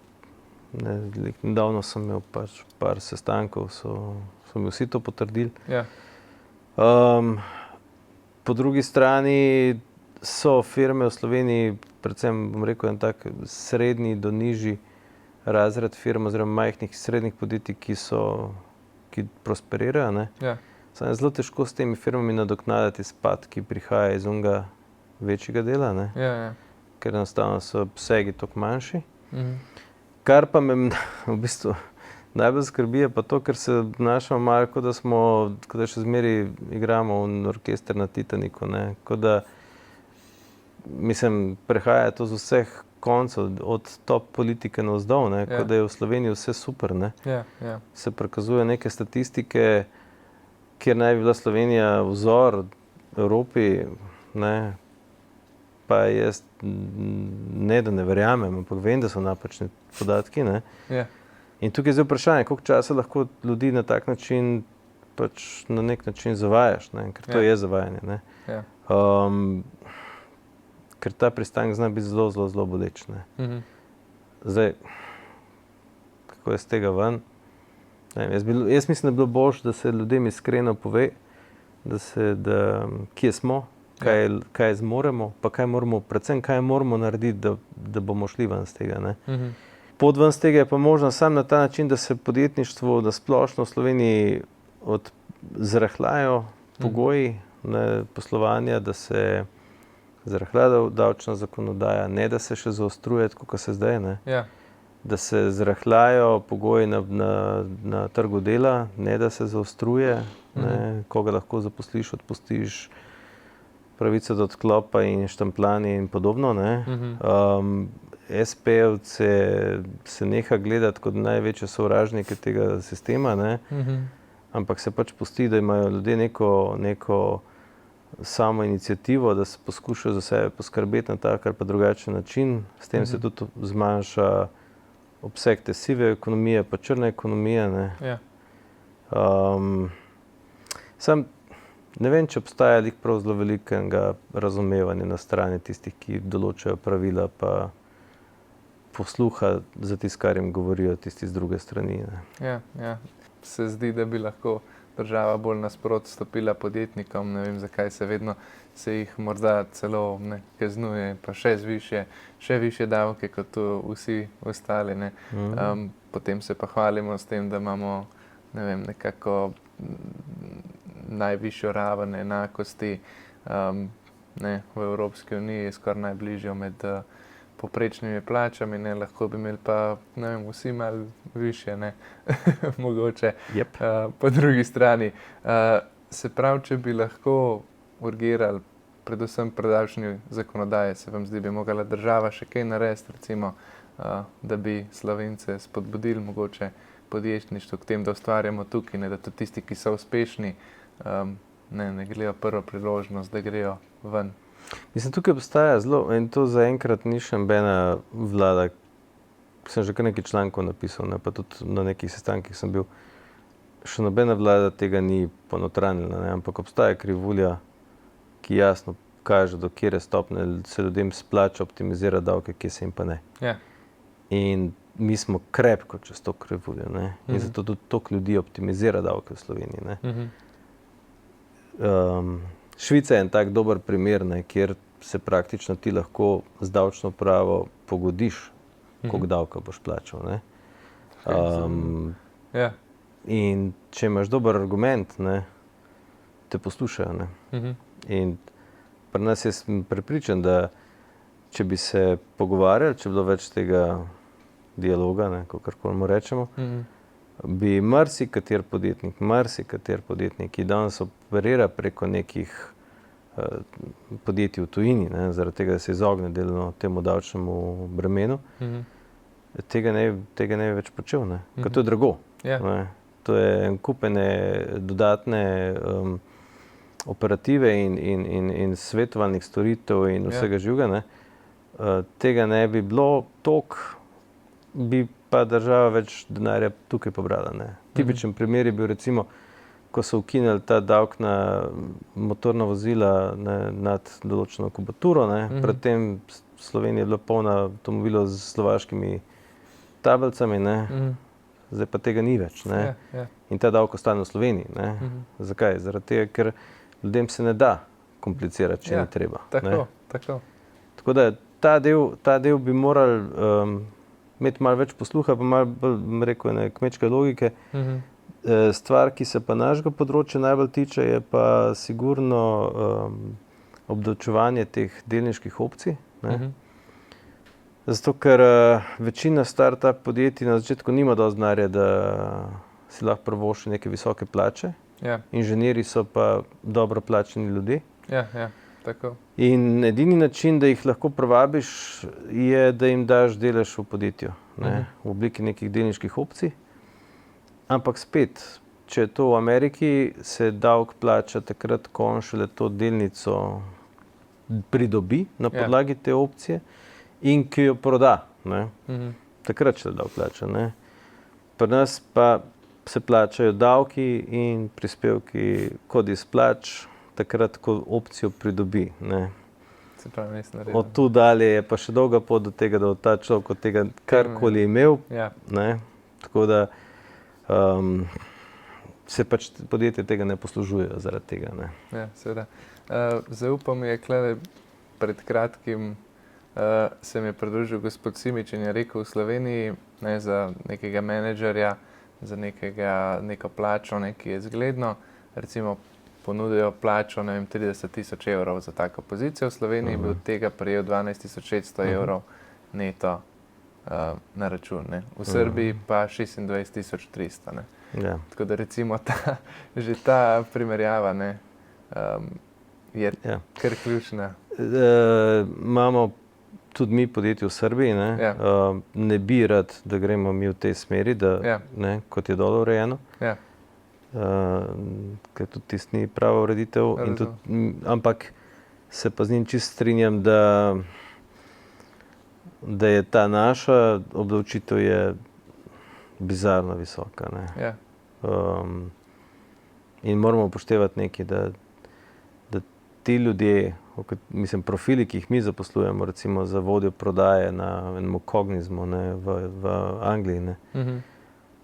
ne, nedavno sem imel pač par sestankov, so mi vsi to potrdili. Ja. Po drugi strani so firme v Sloveniji, predvsem bom rekel, en tak srednji do nižji razred firm oziroma majhnih srednjih podjetij, ki prosperirajo. Ne. Ja. Samo je zelo težko s temi firmami nadoknaditi izpad, ki prihaja iz onega večjega dela, ne. Ja. Ker enostavno so obsegi toliko manjši. Kar pa me v bistvu najbolj skrbi, je pa to, ker se obnašamo malo, kot da še zmeraj igramo v orkester na Titaniku, ne. Kot da, mislim, prehaja to z vseh koncev, od top politike navzdol, ne. Kot da je v Sloveniji vse super, ne. Ja. Se prikazuje neke statistike, kjer naj bi bila Slovenija vzor Evropi, ne. Pa jaz ne, da ne verjamem, ampak vem, da so napačni podatki, ne. Ja. In tukaj je zdaj vprašanje, koliko časa lahko ljudi na tak način, pač na nek način zavajaš, ne, ker to je zavajanje, ne. Ja. Ker ta pristanek zna biti zelo, zelo, zelo boleč, ne. Zdaj, kako je z tega ven? Ne vem, jaz mislim, da bi bilo boljše, da se ljudem iskreno pove, kje smo, kaj zmoremo, pa predvsem kaj moramo narediti, da bomo šli ven z tega, ne. Pot ven z tega je pa možno samo na ta način, da se podjetništvo na splošno v Sloveniji zrahljajo pogoji, ne, poslovanja, da se zrahlja davčna zakonodaja, ne da se še zaostruje, tako kot se zdaj, ne. Ja. Da se zrahljajo pogoji na trgu dela, ne da se zaostruje, ne, koga lahko zaposliš, odpustiš, pravica do odklopa in štempljanje in podobno, ne. SP-jevce se neha gledati kot največje sovražnike tega sistema, ne. Ampak se pač pusti, da imajo ljudje neko samo iniciativo, da se poskušajo za sebe poskrbeti na tak ali pa drugačen način. S tem se tudi zmanjša obseg te sive ekonomije, pa črne ekonomije, ne. Ja. Sam ne vem, če obstaja glih prav zelo velikega razumevanja na strani tistih, ki določajo pravila, pa posluha za tisto, kar jim govorijo tisti z druge strani, ne. Ja. Se zdi, da bi lahko država bolj nasproti stopila podjetnikom, ne vem, zakaj se jih morda celo ne kaznuje, pa še višje davke kot vsi ostali, ne. Potem se pa hvalimo s tem, da imamo, ne vem, nekako najvišjo raven enakosti, ne, v Evropski uniji je skoraj najbližjo med povprečnimi plačami, ne, lahko bi imeli pa, ne vem, vsi malo višje, ne, mogoče. Yep. Po drugi strani, se pravi, če bi lahko urgirali predvsem pri davčni zakonodaji, se vam zdi, bi mogla država še kaj narediti, recimo, da bi Slovence spodbudili mogoče podjetništvo k tem, da ustvarjamo tukaj, ne, da tudi tisti, ki so uspešni, ne gledajo prvo priložnost, da grejo ven. Mislim, tukaj obstaja zelo, in to zaenkrat ni še nobena vlada, sem že kar nekaj člankov napisal, ne, pa tudi na nekih sestankih sem bil, še nobena vlada tega ni ponotranila, ne, ampak obstaja krivulja, ki jasno kaže, do katere stopnje se ljudem splača optimizirati davke, kje se jim pa ne. Ja. In mi smo krepko čez to krivuljo, ne, in zato tudi toliko ljudi optimizira davke v Sloveniji, ne. Švica je en tak dober primer, ne, kjer se praktično ti lahko z davčno upravo pogodiš, koliko davka boš plačal, ne. Ja. In če imaš dober argument, ne, te poslušajo, ne. In pri nas sem prepričan, da če bi se pogovarjali, če bi bilo več tega dialoga, ne, kakorkoli mu rečemo, bi marsikateri podjetnik, ki danes operira preko nekih podjetij v tujini, ne, zaradi tega, da se izogne delno temu davčnemu bremenu, tega ne bi več počel, ne, ker to je drago. Ja. Ne. To je en kup ene dodatne operative in svetovalnih storitev in vsega živega, ne. Tega ne bi bilo toliko, bi pa država več denarja tukaj pobrala. Ne. Tipičen primer je bil recimo, ko so ukinili ta davek na motorna vozila, ne, nad določeno kubaturo. Predtem Slovenija je bila polna avtomobilov z slovaškimi tablicami, ne. Zdaj pa tega ni več. Ne. In ta davek ostane v Sloveniji. Ne. Zakaj? Zaradi tega, ker ljudem se ne da komplicirati, če ni treba. Tako da ta del bi morali imeti malo več posluha, pa malo bolj, rekel, kmečke logike. Stvar, ki se pa našega področja najbolj tiče, je pa sigurno obdavčevanje teh delniških opcij. Ne. Zato, ker večina startup podjetij na začetku nima dosti denarja, da si lahko privošči neke visoke plače. Inženirji so pa dobro plačani ljudje. Tako. In edini način, da jih lahko privabiš, je, da jim daš delež v podjetju, ne, v obliki nekih delniških opcij. Ampak spet, če je to v Ameriki, se davek plača takrat, ko on šele to delnico pridobi na podlagi te opcije in ki jo proda. Ne. Takrat šele davek plača. Ne. Pri nas pa se plačajo davki in prispevki kot iz plač, takrat, ko opcijo pridobi. Ne. Se pravi, od tu dalje je pa še dolga pot do tega, da bo ta človek od tega karkoli imel. Ne. Tako da se pač podjetje tega ne poslužujejo zaradi tega. Ne. Seveda. Zaupal mi je klede pred kratkim, se mi je pridružil gospod Simič in je rekel, v Sloveniji, ne, za nekega menedžerja, za neko plačo, ki je zgledno, recimo ponudijo plačo, ne vem, 30.000 evrov za tako pozicijo. V Sloveniji bi od tega prejel 12.600 evrov neto na račun. Ne. V Srbiji pa 26.300. Ne. Tako da recimo že ta primerjava, ne, je kar ključna. Imamo tudi mi podjetje v Srbiji, ne. Ne bi rad, da gremo mi v tej smeri, da, ne, kot je dole urejeno. Ker tudi tisto ni prava ureditev. Ampak se pa z njim čisto strinjam, da je ta naša obdavčitev je bizarno visoka. Ne. In moramo upoštevati nekaj, da ti ljudje, mislim, profili, ki jih mi zaposlujemo, recimo za vodjo prodaje na enem Cognizmu, ne, v Angliji, ne.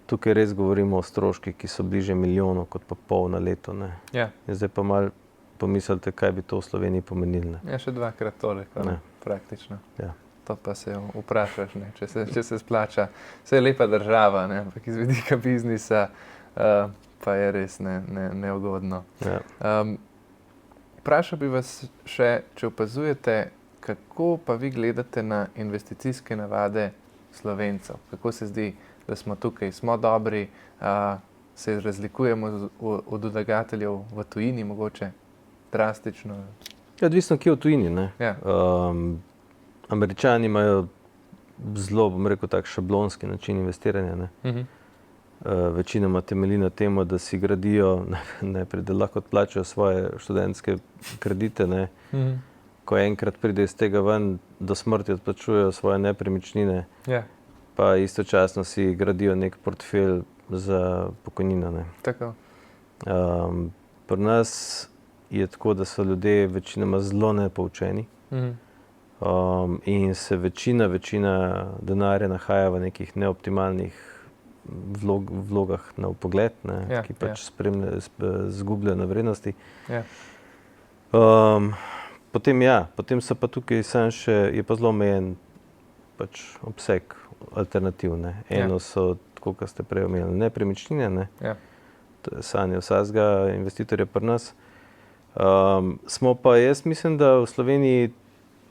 Tukaj res govorimo o stroških, ki so bliže milijonu kot pa pol na leto. Ne. In zdaj pa malo pomislite, kaj bi to v Sloveniji pomenilo. Še dvakrat toliko, praktično. To pa se vprašaš, ne, če se splača. Vse je lepa država, ne, ampak iz vidika biznisa pa je res neugodno. Vprašal bi vas še, če opazujete, kako pa vi gledate na investicijske navade Slovencev. Kako se zdi, da smo tukaj, smo dobri, se razlikujemo od vlagateljev v tujini, mogoče drastično? Odvisno, kje v tujini, ne. Američani imajo zelo, bom rekel, tak šablonski način investiranja, ne. Večinoma temelji na temu, da si gradijo, najprej, da lahko odplačajo svoje študentske kredite, ne. Ko enkrat pride iz tega ven, do smrti odplačujejo svoje nepremičnine. Pa istočasno si gradijo nek portfelj za pokojnino, ne. Tako. Pri nas je tako, da so ljudje večinoma zelo nepoučeni. In se večina denarja nahaja v nekih neoptimalnih vlogah na vpogled, ne, ki pač izgubljajo na vrednosti. Potem so pa tukaj samo še, je pa zelo omejen pač obseg alternativ, ne. Eno so, tako kot ste prej omenili, nepremičnine, ne. To je sanje vsakega investitorja pri nas. Smo pa, jaz mislim, da v Sloveniji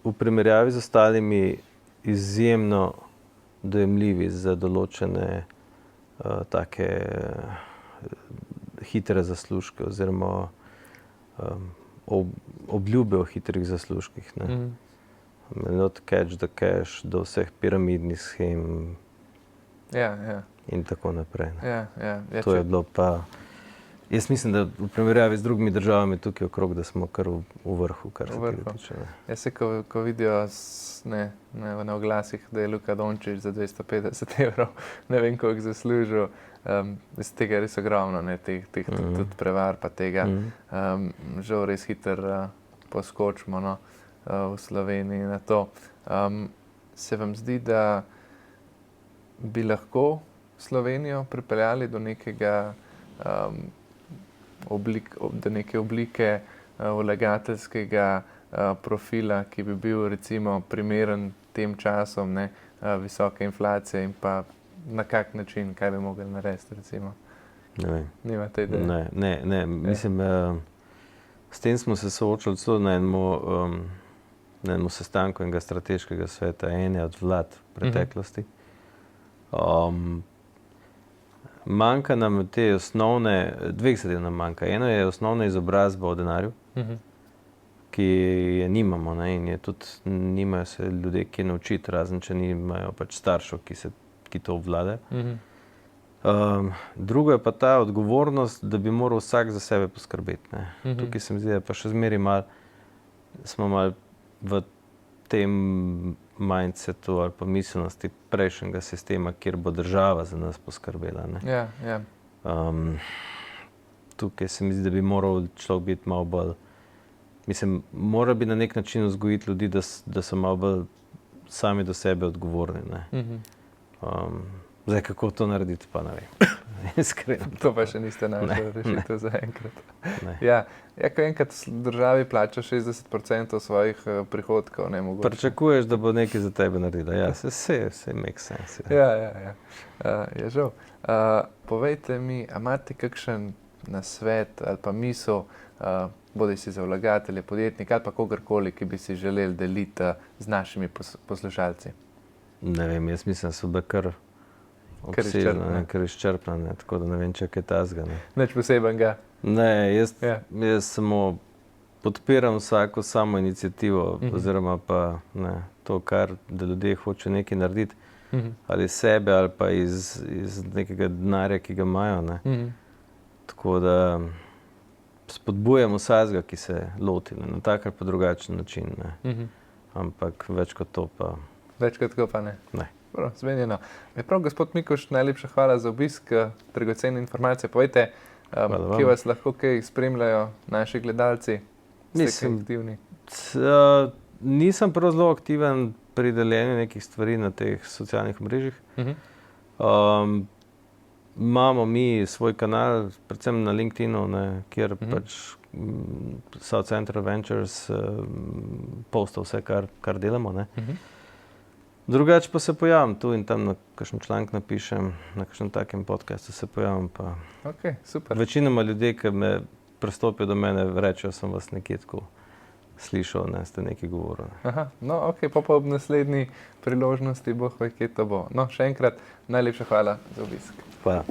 v primerjavi z ostalimi izjemno dojemljivi za določene take hitre zaslužke oziroma obljube o hitrih zaslužkih, ne. Not catch the cash, do vseh piramidnih shem in tako naprej. To je bilo pa Jaz mislim, da v primerjavi z drugimi državami tukaj okrog, da smo kar v vrhu, kar se tega tiče. Jaz se, ko vidijo na oglasih, da je Luka Dončić za 250 evrov, ne vem, koliko zaslužil, iz tega res ogromno, tudi prevar pa tega. Žal res hitro poskočimo v Sloveniji na to. Se vam zdi, da bi lahko Slovenijo pripeljali do nekega do neke oblike vlagateljskega profila, ki bi bil recimo primeren tem časom, visoke inflacije in pa na kak način, kaj bi mogli narediti recimo? Ne vem. Nimate ideje? Ne. Mislim, s tem smo se soočali celo na enemu sestanku enega strateškega sveta, ene od vlad v preteklosti. Manjka nam te osnovne, dveh zadev nam manjka. Eno je osnovna izobrazba o denarju, ki je nimamo, in je tudi nimajo se ljudje, ki naučiti, razen če nimajo pač staršev, ki to obvladajo. Drugo je pa ta odgovornost, da bi moral vsak za sebe poskrbeti. Tukaj se mi zdi, da pa še zmeraj smo malo v tem mindsetu ali pa miselnosti prejšnjega sistema, kjer bo država za nas poskrbela. Ja. Tukaj se mi zdi, da bi moral človek biti malo bolj, mislim, mora bi na nek način vzgojiti ljudi, da so malo bolj sami do sebe odgovorni. Zdaj, kako to narediti, pa ne vem. Iskreno. To pa še niste našli rešitev za enkrat. Ja, ko enkrat državi plača 60% svojih prihodkov, ne mogoče. Pričakuješ, da bo nekaj za tebe naredila. Ja, se make sense. Ja. Je žal. Povejte mi, a imate kakšen nasvet ali pa misel, bodisi za vlagatelje, podjetnike ali pa kogarkoli, ki bi si želeli deliti z našimi poslušalci? Ne vem, jaz mislim, da so da kar obsežna, kar izčrpna, tako da ne vem, če kaj tazga. Nič posebenega? Ne, jaz samo podpiram vsako samo inicijativo, oziroma pa to, da ljudje hočejo nekaj narediti, ali sebe, ali pa iz nekega denarja, ki ga imajo. Tako da spodbujam vsakega, ki se loti na tak ali pa drugačen način. Ampak več kot to pa... Več kot to pa ne? Ne. Zmenjeno. Prav, gospod Mikuš, najlepša hvala za obisk, dragocene informacije. Povejte, kje vas lahko kaj spremljajo naši gledalci? Mislim, nisem prav zelo aktiven pri deljenju nekih stvari na teh socialnih mrežah. Imamo mi svoj kanal, predvsem na LinkedInu, kjer pač South Central Ventures posta vse, kar delamo. Drugače pa se pojavim tu in tam, na kakšen članek napišem, na kakšnem takem podcastu se pojavim. Super. Večinoma ljudje, ki me prestopijo do mene, rečejo, sem vas nekje tako slišal, ste nekaj govorili. Pa ob naslednji priložnosti bo, kje to bo. Še enkrat najlepša hvala za obisk. Hvala.